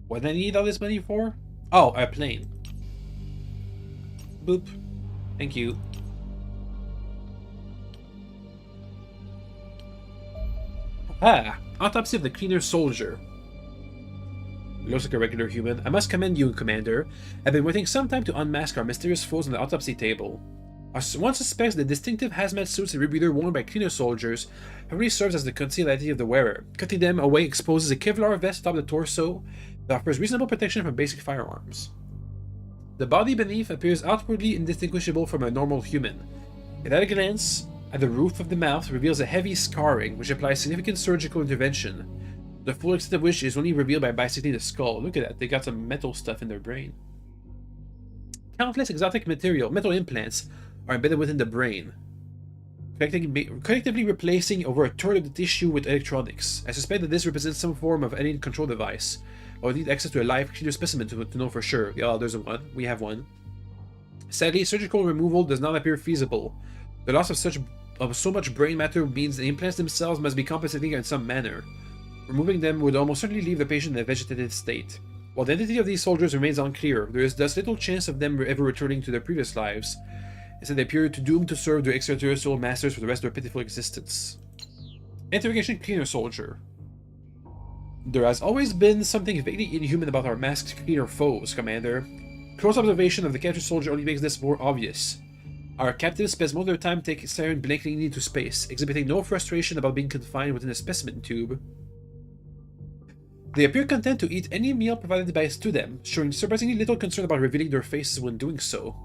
what do I need all this money for? Oh, a plane. Boop. Thank you. Ah, autopsy of the cleaner soldier. Looks like a regular human. I must commend you, Commander. I've been waiting some time to unmask our mysterious foes on the autopsy table. One suspects the distinctive hazmat suits and rebreather worn by cleaner soldiers probably serves as the concealed identity of the wearer. Cutting them away exposes a Kevlar vest atop the torso that offers reasonable protection from basic firearms. The body beneath appears outwardly indistinguishable from a normal human. At a glance, at the roof of the mouth reveals a heavy scarring, which implies significant surgical intervention, the full extent of which is only revealed by bisecting the skull. Look at that, they got some metal stuff in their brain. Countless exotic metal implants are embedded within the brain, collectively replacing over a third of the tissue with electronics. I suspect that this represents some form of alien control device. I would need access to a live cleaner specimen to know for sure. Yeah, there's one. We have one. Sadly, surgical removal does not appear feasible. The loss of so much brain matter means the implants themselves must be compensating in some manner. Removing them would almost certainly leave the patient in a vegetative state. While the identity of these soldiers remains unclear, there is thus little chance of them ever returning to their previous lives. Instead, they appear doomed to serve their extraterrestrial masters for the rest of their pitiful existence. Interrogation cleaner soldier. There has always been something vaguely inhuman about our masked cleaner foes, Commander. Close observation of the captured soldier only makes this more obvious. Our captives spends most of their time staring blankly into space, exhibiting no frustration about being confined within a specimen tube. They appear content to eat any meal provided to them, showing surprisingly little concern about revealing their faces when doing so.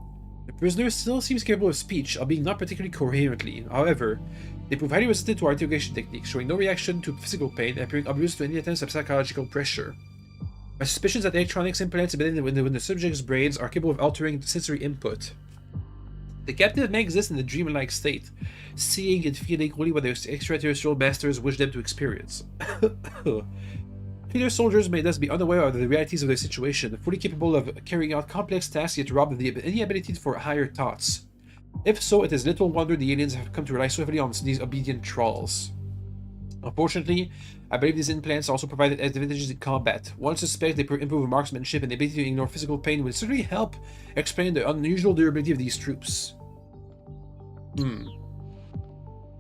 The prisoner still seems capable of speech, albeit not particularly coherently. However, they prove highly resistant to our interrogation techniques, showing no reaction to physical pain and appearing oblivious to any attempts at psychological pressure. My suspicions that electronics implants embedded in the subject's brains are capable of altering sensory input. The captive may exist in a dreamlike state, seeing and feeling only what their extraterrestrial masters wish them to experience. Cleaner soldiers may thus be unaware of the realities of their situation, fully capable of carrying out complex tasks yet robbed of any ability for higher thoughts. If so, it is little wonder the aliens have come to rely so heavily on these obedient thralls. Unfortunately, I believe these implants also provide advantages in combat. One suspects they improve marksmanship, and the ability to ignore physical pain would certainly help explain the unusual durability of these troops. Got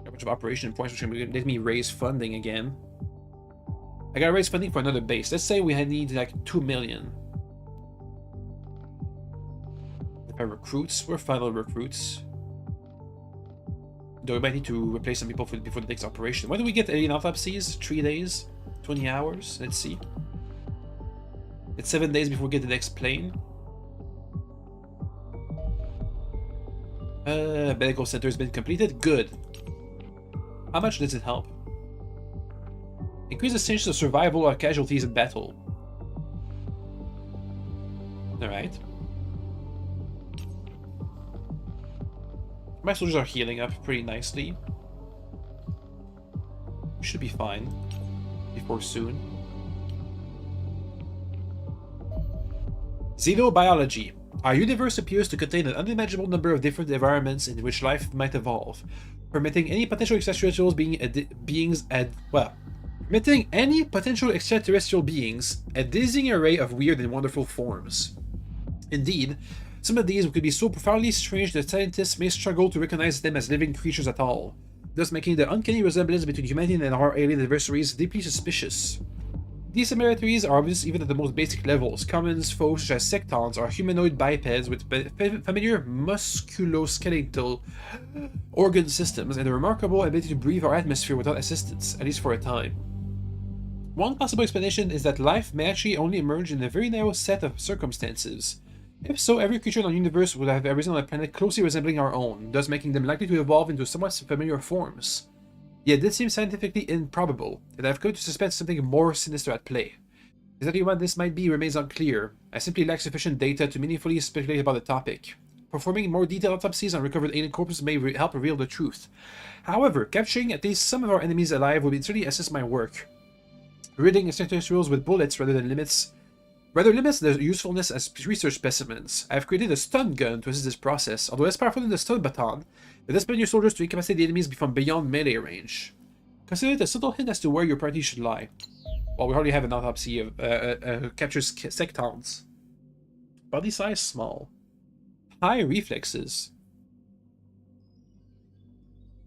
a bunch of operation points, which will let me raise funding again. I gotta raise funding for another base. Let's say we need like 2 million. If I recruits, we're final recruits. Though we might need to replace some people before the next operation. When do we get alien autopsies? 3 days? 20 hours? Let's see. It's 7 days before we get the next plane. Medical center has been completed. Good. How much does it help? Increase the chances of survival or casualties in battle. Alright. My soldiers are healing up pretty nicely. We should be fine. Before soon. Xenobiology. Our universe appears to contain an unimaginable number of different environments in which life might evolve, permitting any potential extraterrestrial beings a dizzying array of weird and wonderful forms. Indeed, some of these could be so profoundly strange that scientists may struggle to recognize them as living creatures at all, thus making the uncanny resemblance between humanity and our alien adversaries deeply suspicious. These similarities are obvious even at the most basic levels. Common foes such as sectons are humanoid bipeds with familiar musculoskeletal organ systems and a remarkable ability to breathe our atmosphere without assistance, at least for a time. One possible explanation is that life may actually only emerge in a very narrow set of circumstances. If so, every creature in our universe would have arisen on a planet closely resembling our own, thus making them likely to evolve into somewhat familiar forms. Yet this seems scientifically improbable, and I've come to suspect something more sinister at play. Exactly what this might be remains unclear. I simply lack sufficient data to meaningfully speculate about the topic. Performing more detailed autopsies on recovered alien corpses may help reveal the truth. However, capturing at least some of our enemies alive would certainly assist my work. Ridding extraterrestrials with bullets rather limits their usefulness as research specimens. I have created a stun gun to assist this process, although less powerful than the stun baton. It does permit your soldiers to incapacitate the enemies from beyond melee range. Consider it a subtle hint as to where your priority should lie. Well, we already have an autopsy of captured sectons. Body size small. High reflexes.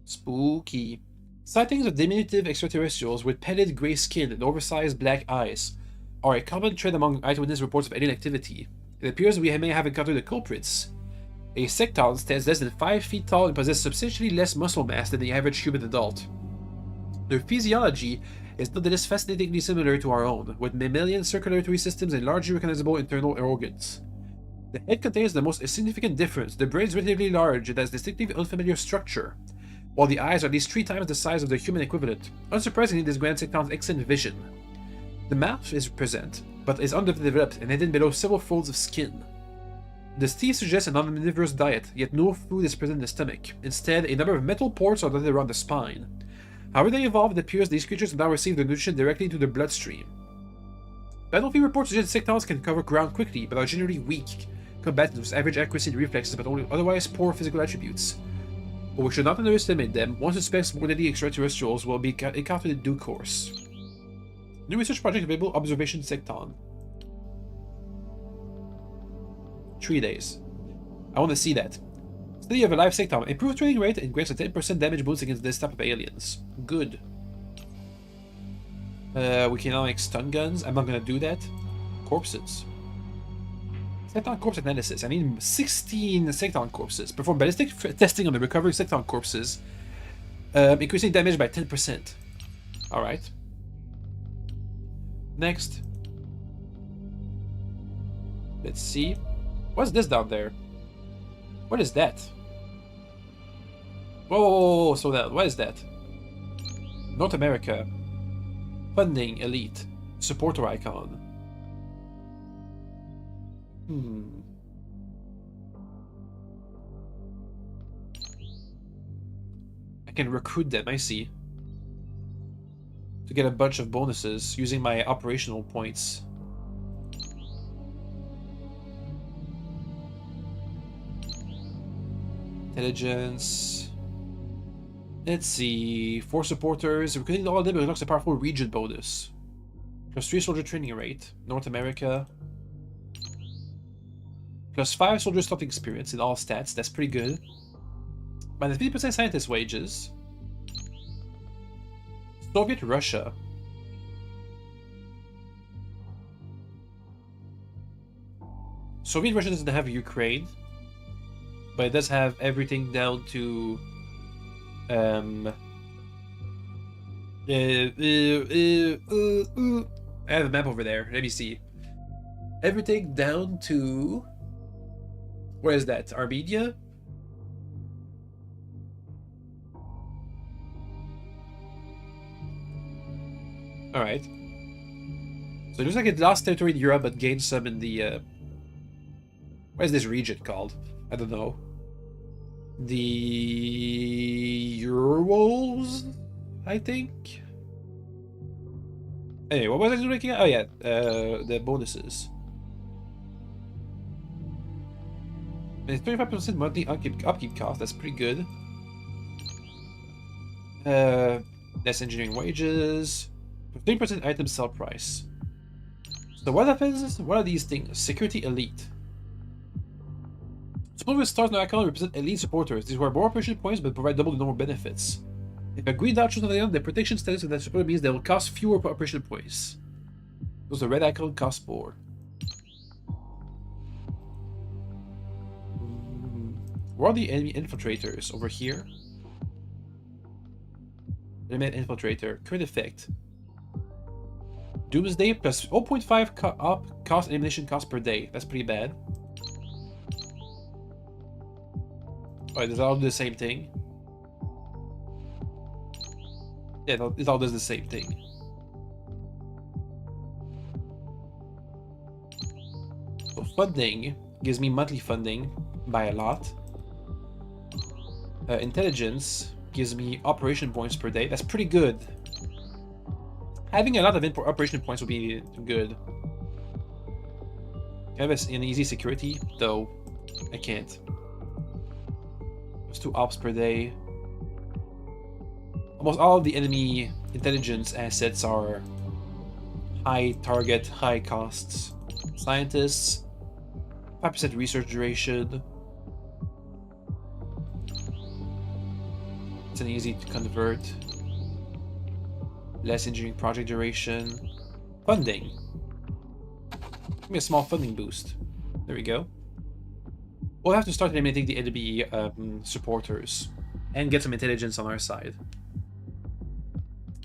Spooky. Sightings of diminutive extraterrestrials with pallid gray skin and oversized black eyes are a common trend among eyewitness reports of alien activity. It appears we may have encountered the culprits. A secton stands less than 5 feet tall and possesses substantially less muscle mass than the average human adult. Their physiology is nonetheless fascinatingly similar to our own, with mammalian circulatory systems and largely recognizable internal organs. The head contains the most significant difference. The brain is relatively large and has distinctly unfamiliar structure, while the eyes are at least 3 times the size of the human equivalent. Unsurprisingly, this grants sectons excellent vision. The mouth is present, but is underdeveloped and hidden below several folds of skin. The teeth suggest an omnivorous diet, yet no food is present in the stomach. Instead, a number of metal ports are dotted around the spine. However they evolved, it appears these creatures now receive their nutrition directly into their bloodstream. Battlefield reports suggest sectons can cover ground quickly, but are generally weak combatants with average accuracy and reflexes, but only otherwise poor physical attributes. But we should not underestimate them. One suspects more deadly extraterrestrials will be encountered in due course. New research project available, observation secton. 3 days. I want to see that. Study of a live secton. Improved training rate and grants a 10% damage boost against this type of aliens. Good. We can now make stun guns. I'm not gonna do that. Corpses. Secton corpse analysis. I need 16 Secton corpses. Perform ballistic testing on the recovering Secton corpses. Increasing damage by 10%. Alright. Next. Let's see. What's this down there? What is that? Whoa, slow down. What is that? North America. Funding elite. Supporter icon. I can recruit them, I see. To get a bunch of bonuses using my operational points. Intelligence. Let's see. 4 supporters. Recruiting all of them unlocks a powerful region bonus. +3 soldier training rate. North America. +5 soldier starting experience in all stats. That's pretty good. -50% scientist wages. Soviet Russia. Soviet Russia doesn't have Ukraine, but it does have everything down to I have a map over there. Let me see. Everything down to, where is that? Armenia? Alright. So it looks like it lost territory in Europe but gained some in the what is this region called? I don't know. The Urals, I think. Anyway, what was I looking at? Oh yeah, the bonuses. It's 35% monthly upkeep cost. That's pretty good. Less engineering wages. 15% item sell price. So what happens? What are these things? Security elite. Support with stars in our account represent elite supporters. These were more operation points but provide double the normal benefits. If a green dot shows on the island, the protection status of that supporter means they will cost fewer operation points. Those are red icon cost more. Where are the enemy infiltrators? Over here? Element infiltrator. Current effect. Doomsday plus 0.5 cost elimination cost per day. That's pretty bad. Alright, does it all do the same thing? Yeah, it all does the same thing. So funding gives me monthly funding by a lot. Intelligence gives me operation points per day. That's pretty good. Having a lot of operation points would be good. Can I have an easy security? Though, I can't. It's 2 ops per day. Almost all of the enemy intelligence assets are high target, high costs. Scientists, 5% research duration. It's an easy to convert. Less engineering project duration. Funding. Give me a small funding boost. There we go. We'll have to start eliminating the enemy supporters and get some intelligence on our side.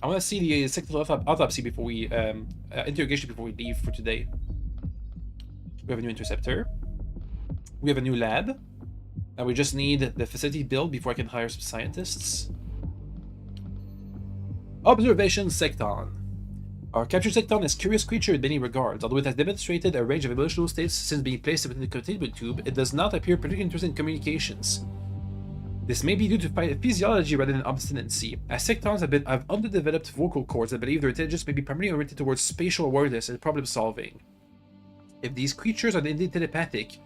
I want to see the sectoral autopsy before we interrogation before we leave for today. We have a new interceptor. We have a new lab. And we just need the facility built before I can hire some scientists. Observation Secton. Our captured Secton is a curious creature in many regards. Although it has demonstrated a range of emotional states since being placed within the containment tube, it does not appear particularly interested in communications. This may be due to physiology rather than obstinacy, as Sectons have underdeveloped vocal cords and believe their intelligence may be primarily oriented towards spatial awareness and problem solving. If these creatures are indeed telepathic,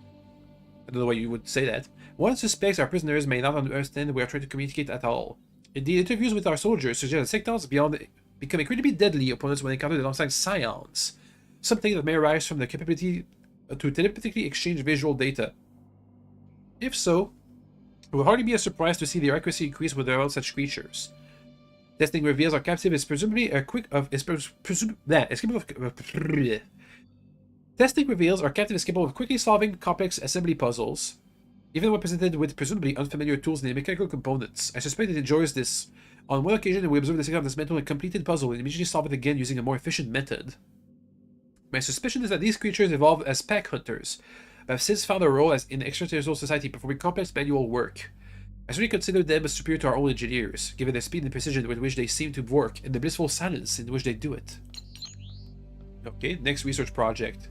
I don't know why you would say that, one suspects our prisoners may not understand we are trying to communicate at all. Indeed, interviews with our soldiers suggest that Sectons become incredibly deadly opponents when encountered alongside scions, something that may arise from the capability to telepathically exchange visual data. If so, it will hardly be a surprise to see their accuracy increase with around such creatures. Testing reveals our captive is presumably a quick of is capable of Testing reveals our captive is capable of quickly solving complex assembly puzzles, even when presented with presumably unfamiliar tools and mechanical components. I suspect it enjoys this. On one occasion, we observed the second of this mental and completed puzzle and immediately solve it again using a more efficient method. My suspicion is that these creatures evolved as pack hunters, but have since found a role as in extraterrestrial society performing complex manual work. I certainly consider them as superior to our own engineers, given the speed and precision with which they seem to work, and the blissful silence in which they do it. Okay, next research project.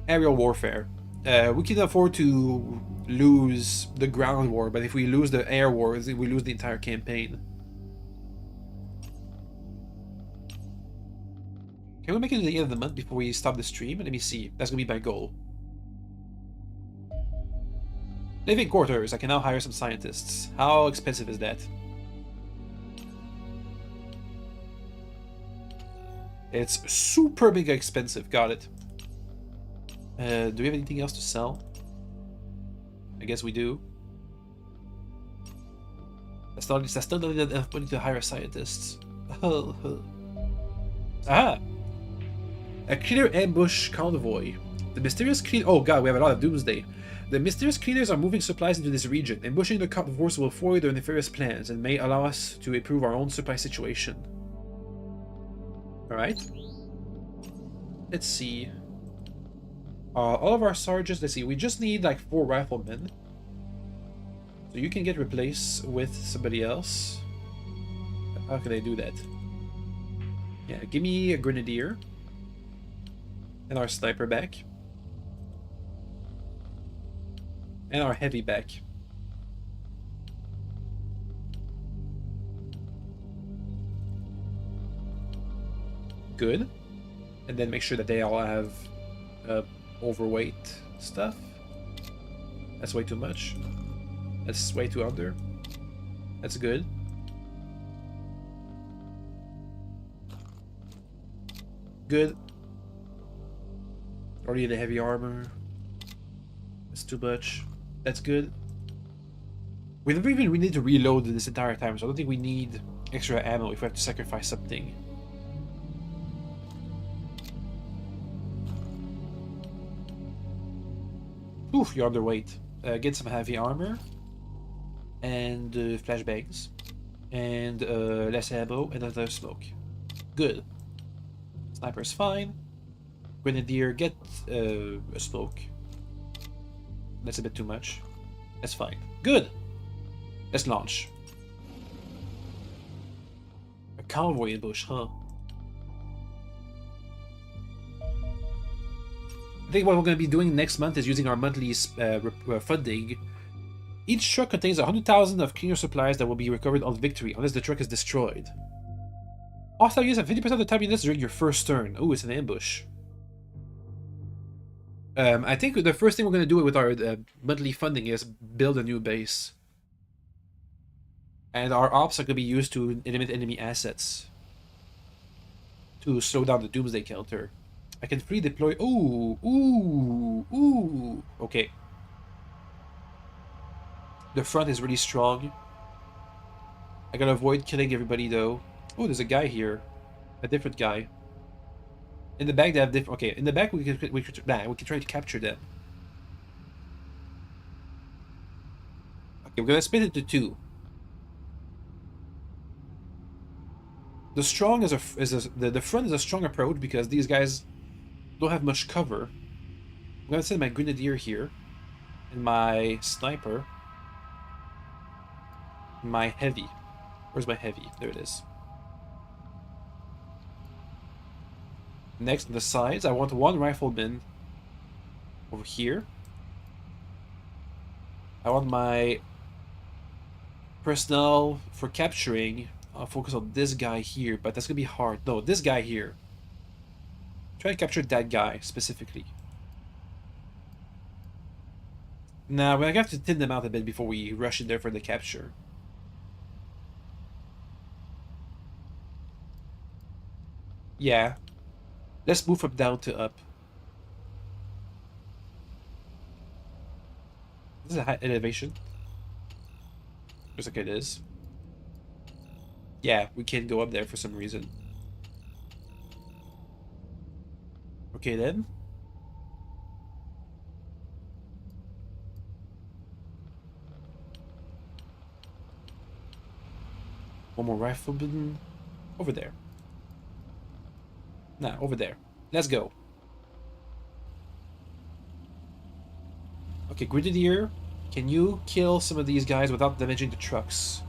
Aerial warfare. We can afford to lose the ground war, but if we lose the air war, we lose the entire campaign. Can we make it to the end of the month before we stop the stream? Let me see. That's gonna be my goal. Living quarters. I can now hire some scientists. How expensive is that? It's super mega expensive. Got it. Do we have anything else to sell? I guess we do. That's still not enough money to hire scientists. Ah! A clear ambush convoy. The mysterious clean. Oh god, we have a lot of doomsday. The mysterious cleaners are moving supplies into this region. Ambushing the convoys will foil their nefarious plans and may allow us to improve our own supply situation. Alright. Let's see. All of our sergeants, let's see, we just need like 4 riflemen. So you can get replaced with somebody else. How can I do that? Yeah, give me a grenadier. And our sniper back. And our heavy back. Good. And then make sure that they all have overweight stuff. That's way too much. That's way too under. That's good. Good. Already the heavy armor. That's too much. That's good. We never even need to reload this entire time, so I don't think we need extra ammo if we have to sacrifice something. Oof, you're underweight. Get some heavy armor. And flashbangs. And less ammo and another smoke. Good. Sniper's fine. Grenadier, get a smoke. That's a bit too much. That's fine. Good! Let's launch. A convoy ambush, huh? I think what we're going to be doing next month is using our monthly funding. Each truck contains 100,000 of cleaner supplies that will be recovered on victory, unless the truck is destroyed. Hostile units have 50% of the time units during your first turn. Oh, it's an ambush. I think the first thing we're going to do with our monthly funding is build a new base. And our ops are going to be used to eliminate enemy assets. To slow down the doomsday counter. I can free deploy. Ooh, ooh, ooh. Okay. The front is really strong. I gotta avoid killing everybody though. Oh, there's a guy here. A different guy. In the back they have different. Okay, in the back we can try to capture them. Okay, we're gonna split it into 2. The strong is the front is a strong approach because these guys don't have much cover. I'm gonna send my grenadier here, and my sniper, my heavy. Where's my heavy? There it is. Next on the sides, I want 1 rifleman over here. I want my personnel for capturing. I'll focus on this guy here, but that's gonna be hard. No, this guy here. Try to capture that guy specifically. Now, we're gonna have to thin them out a bit before we rush in there for the capture. Yeah. Let's move from down to up. This is a high elevation. Looks like it is. Yeah, we can't go up there for some reason. Okay then. One more rifleman. Over there. Nah, over there. Let's go. Okay, Grenadier, can you kill some of these guys without damaging the trucks?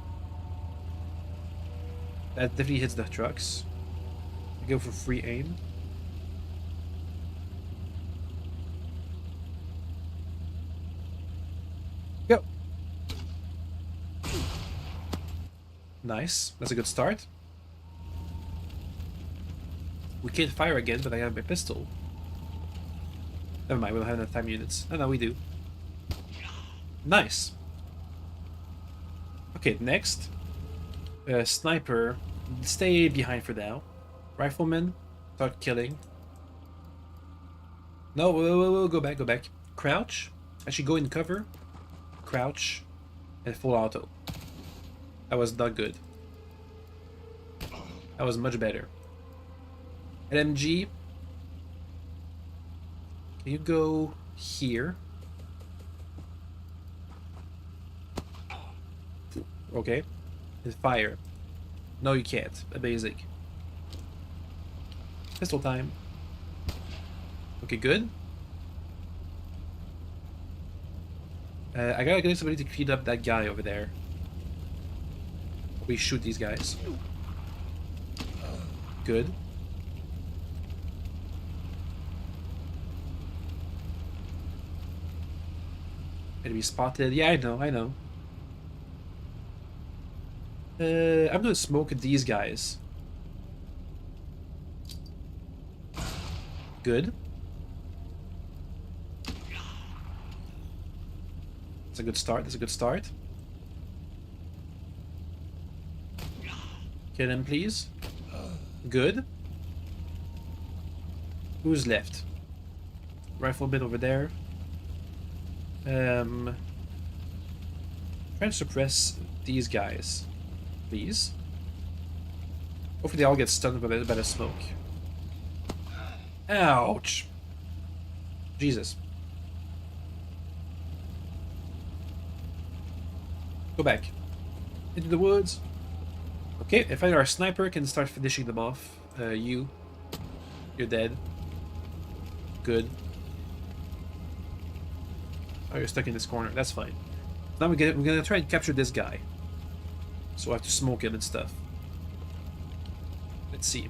That definitely hits the trucks. Go for free aim. Go. Nice. That's a good start. We can't fire again, but I have my pistol. Never mind, we don't have enough time units. Oh, no, we do. Nice. Okay, next. Sniper, stay behind for now. Rifleman, start killing. No, whoa, go back, go back. Crouch. Actually, go in cover. Crouch. And full auto. That was not good. That was much better. LMG. Can you go here? Okay. And fire. No, you can't. Amazing. Pistol time. Okay, good. I gotta get somebody to clean up that guy over there. We shoot these guys. Good. Enemy spotted. Yeah, I know, I know. I'm gonna smoke these guys. Good. That's a good start. That's a good start. Kill him, please. Good. Who's left? Rifleman over there. Trying to suppress these guys, please. Hopefully they all get stunned by the smoke. Ouch! Jesus. Go back. Into the woods. Okay, if our sniper can start finishing them off. You're dead. Good. Oh, you're stuck in this corner. That's fine. Now we're gonna try and capture this guy. So I have to smoke him and stuff. Let's see.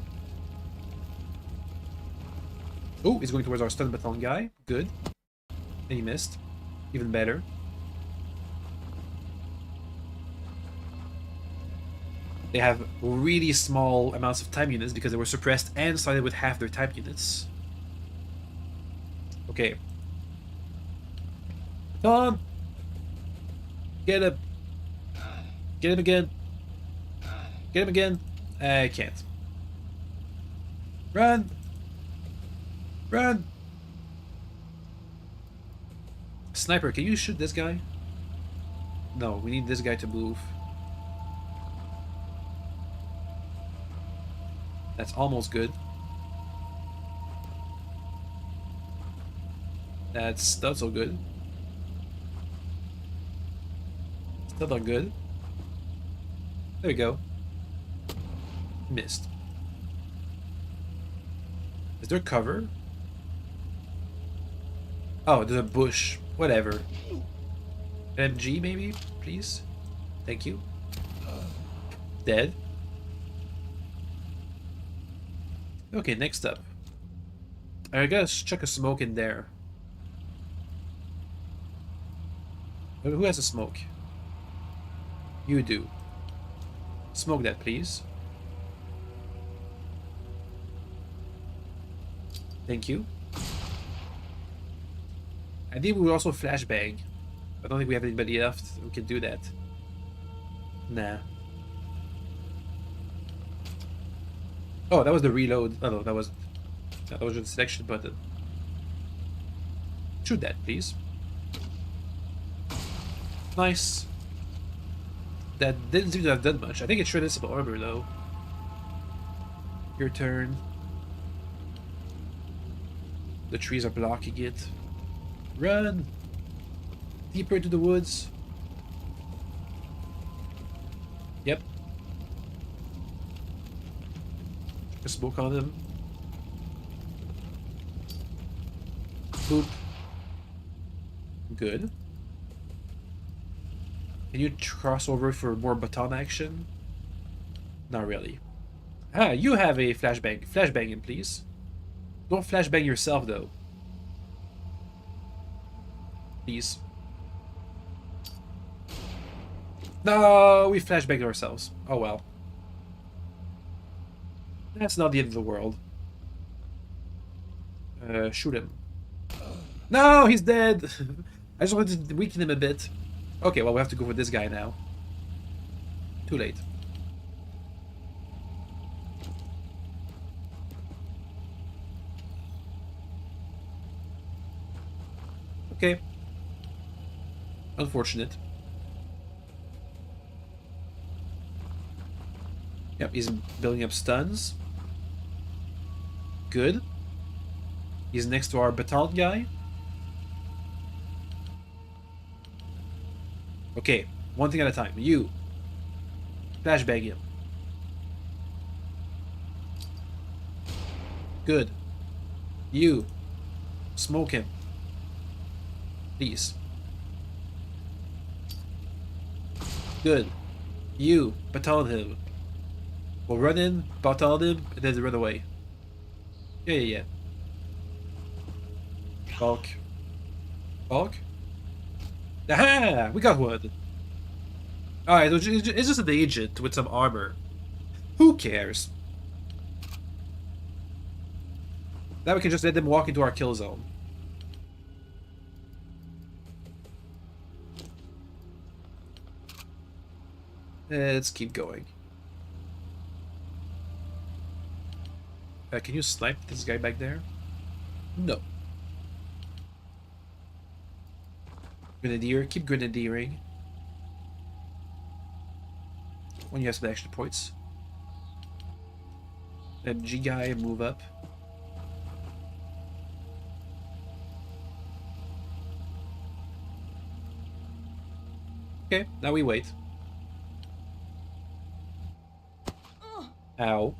Oh, he's going towards our stun baton guy. Good. And he missed. Even better. They have really small amounts of time units because they were suppressed and started with half their time units. Okay. Tom! Get him! Get him again! Get him again! I can't. Run! Run! Sniper, can you shoot this guy? No, we need this guy to move. That's almost good. That's not so good. Still not good. There we go. Missed. Is there cover? Oh, there's a bush. Whatever. MG maybe, please? Thank you. Dead. Okay, next up. I gotta chuck a smoke in there. Who has a smoke? You do. Smoke that, please. Thank you. I think we would also flashbang. I don't think we have anybody left who can do that. Nah. Oh, that was the reload. Oh, no, that was just the selection button. Shoot that, please. Nice. That didn't seem to have done much. I think it shredded some armor, though. Your turn. The trees are blocking it. Run! Deeper into the woods. Yep. A smoke on him. Boop. Good. Can you cross over for more baton action? Not really. Ah, you have a flashbang. Flashbang him, please. Don't flashbang yourself, though. Please. No, we flashbanged ourselves. Oh well. That's not the end of the world. Shoot him. No, he's dead! I just wanted to weaken him a bit. Okay, well, we have to go for this guy now. Too late. Okay. Unfortunate. Yep, he's building up stuns. Good. He's next to our baton guy. Okay, one thing at a time. You. Flashbang him. Good. You. Smoke him. Please. Good. You. Baton him. We'll run in, baton him, and then run away. Yeah. Bulk. Bulk? Aha! We got one! Alright, it's just an agent with some armor. Who cares? Now we can just let them walk into our kill zone. Let's keep going. Can you snipe this guy back there? No. Grenadier, keep grenadiering. When you have some action points. MG guy, move up. Okay, now we wait. Ow.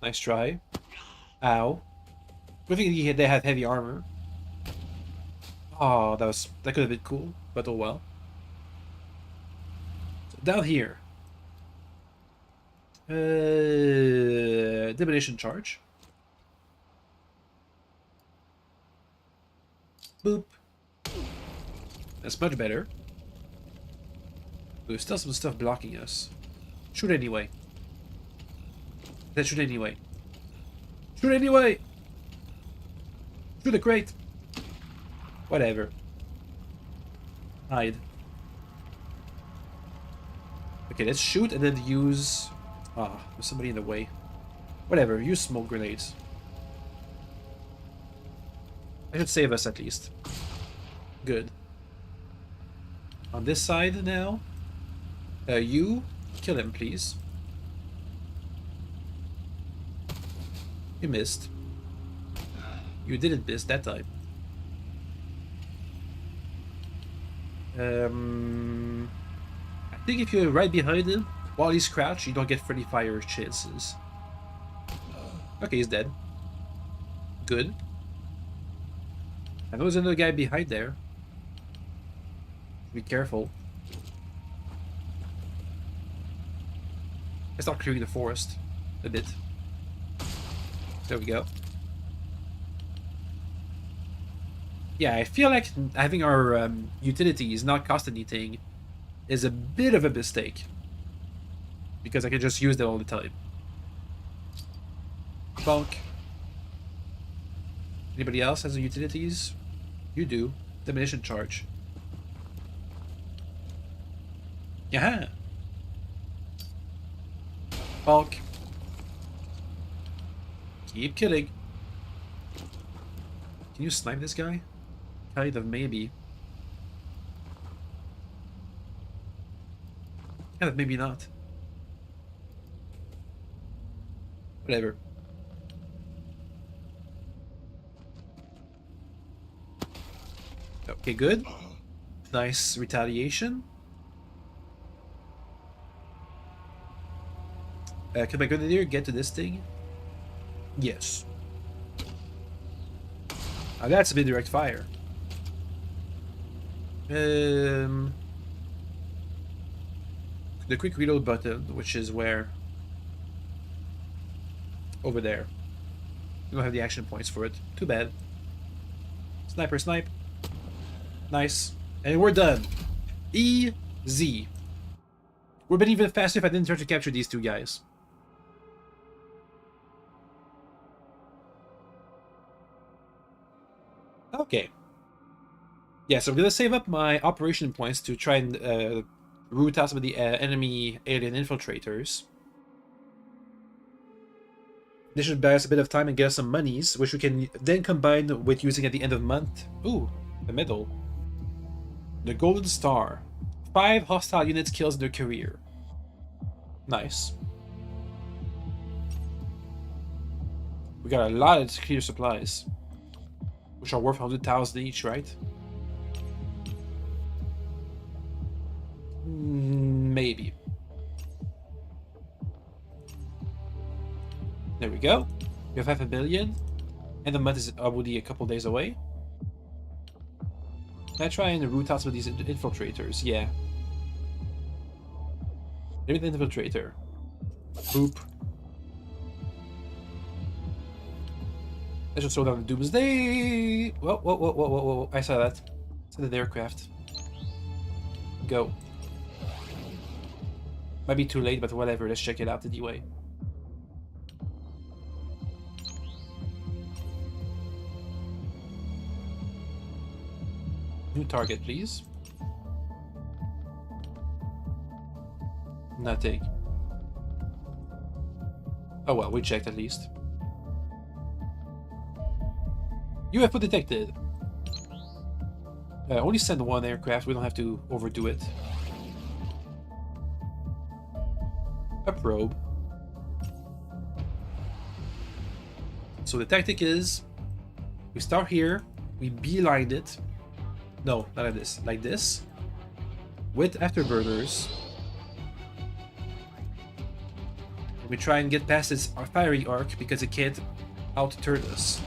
Nice try. Ow. I think they had heavy armor. Oh, that could have been cool, but oh well. So down here. Demolition charge. Boop. That's much better. There's still some stuff blocking us. Shoot anyway. Let's shoot anyway. Shoot anyway! Shoot the crate! Whatever. Hide. Okay, let's shoot and then use... Ah, there's somebody in the way. Whatever, use smoke grenades. That should save us at least. Good. On this side now. You, kill him please. You missed. You didn't miss that time. I think if you're right behind him, while he's crouched, you don't get friendly fire chances. Okay, he's dead. Good. I know there's another guy behind there. Be careful. Let's start clearing the forest a bit. There we go. Yeah, I feel like having our utilities not cost anything is a bit of a mistake. Because I can just use them all the time. Bonk. Anybody else has the utilities? You do. Demolition charge. Yeah. Bonk. Keep killing. Can you snipe this guy? Kind of, maybe. Yeah, maybe not. Whatever. Okay, good. Nice retaliation. Can my grenadier get to this thing? Yes. That's a bit direct fire. The quick reload button, which is where? Over there. We don't have the action points for it. Too bad. Sniper snipe. Nice. And we're done. Easy. Would have been even faster if I didn't try to capture these two guys. Okay. Yeah, so I'm gonna save up my operation points to try and root out some of the enemy alien infiltrators. This should buy us a bit of time and get us some monies, which we can then combine with using at the end of the month. Ooh, the middle. The Golden Star. 5 hostile units kills in their career. Nice. We got a lot of clear supplies, which are worth 100,000 each, right? Maybe. There we go. We have 500 million. And the month is already a couple days away. Can I try and root out some of these infiltrators? Yeah. Maybe the infiltrator. Boop. Let's just slow down the Doomsday. Whoa, whoa, whoa, whoa, whoa, whoa. I saw that. It's an aircraft. Go. Might be too late, but whatever. Let's check it out anyway. New target, please. Nothing. Oh well, we checked at least. UFO detected. Only send one aircraft, we don't have to overdo it. A probe. So the tactic is, we start here, we beeline it. No, not like this. Like this. With afterburners. We try and get past its firing arc because it can't out-turn us.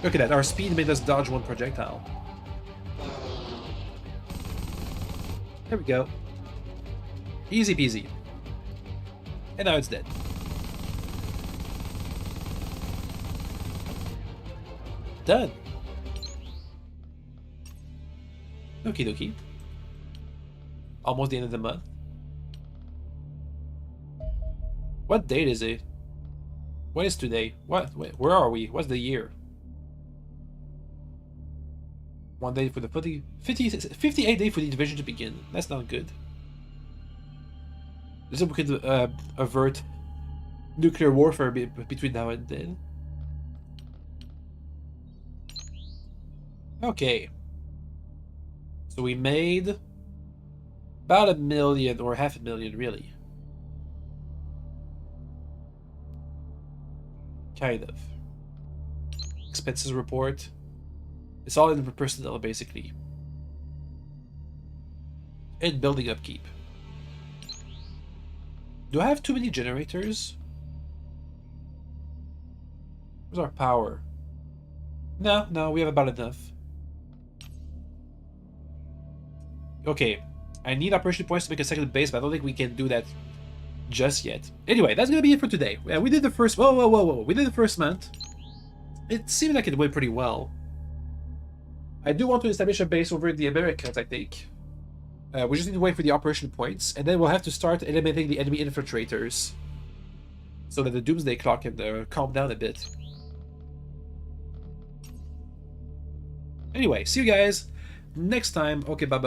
Look at that, our speed made us dodge one projectile. There we go. Easy peasy. And now it's dead. Done. Okie dokie. Almost the end of the month. What date is it? What is today? What? Where are we? What's the year? 1 day for the 58 day for the division to begin. That's not good. This is we could avert nuclear warfare between now and then. Okay. So we made about 1 million or 500,000 really. Kind of. Expenses report. It's all in personnel basically. And building upkeep. Do I have too many generators? Where's our power? No, we have about enough. Okay, I need operation points to make a second base, but I don't think we can do that just yet. Anyway, that's gonna be it for today. Yeah, we did the first. Whoa! We did the first month. It seemed like it went pretty well. I do want to establish a base over in the Americas, I think. We just need to wait for the operation points, and then we'll have to start eliminating the enemy infiltrators, so that the Doomsday Clock can calm down a bit. Anyway, see you guys next time. Okay, bye.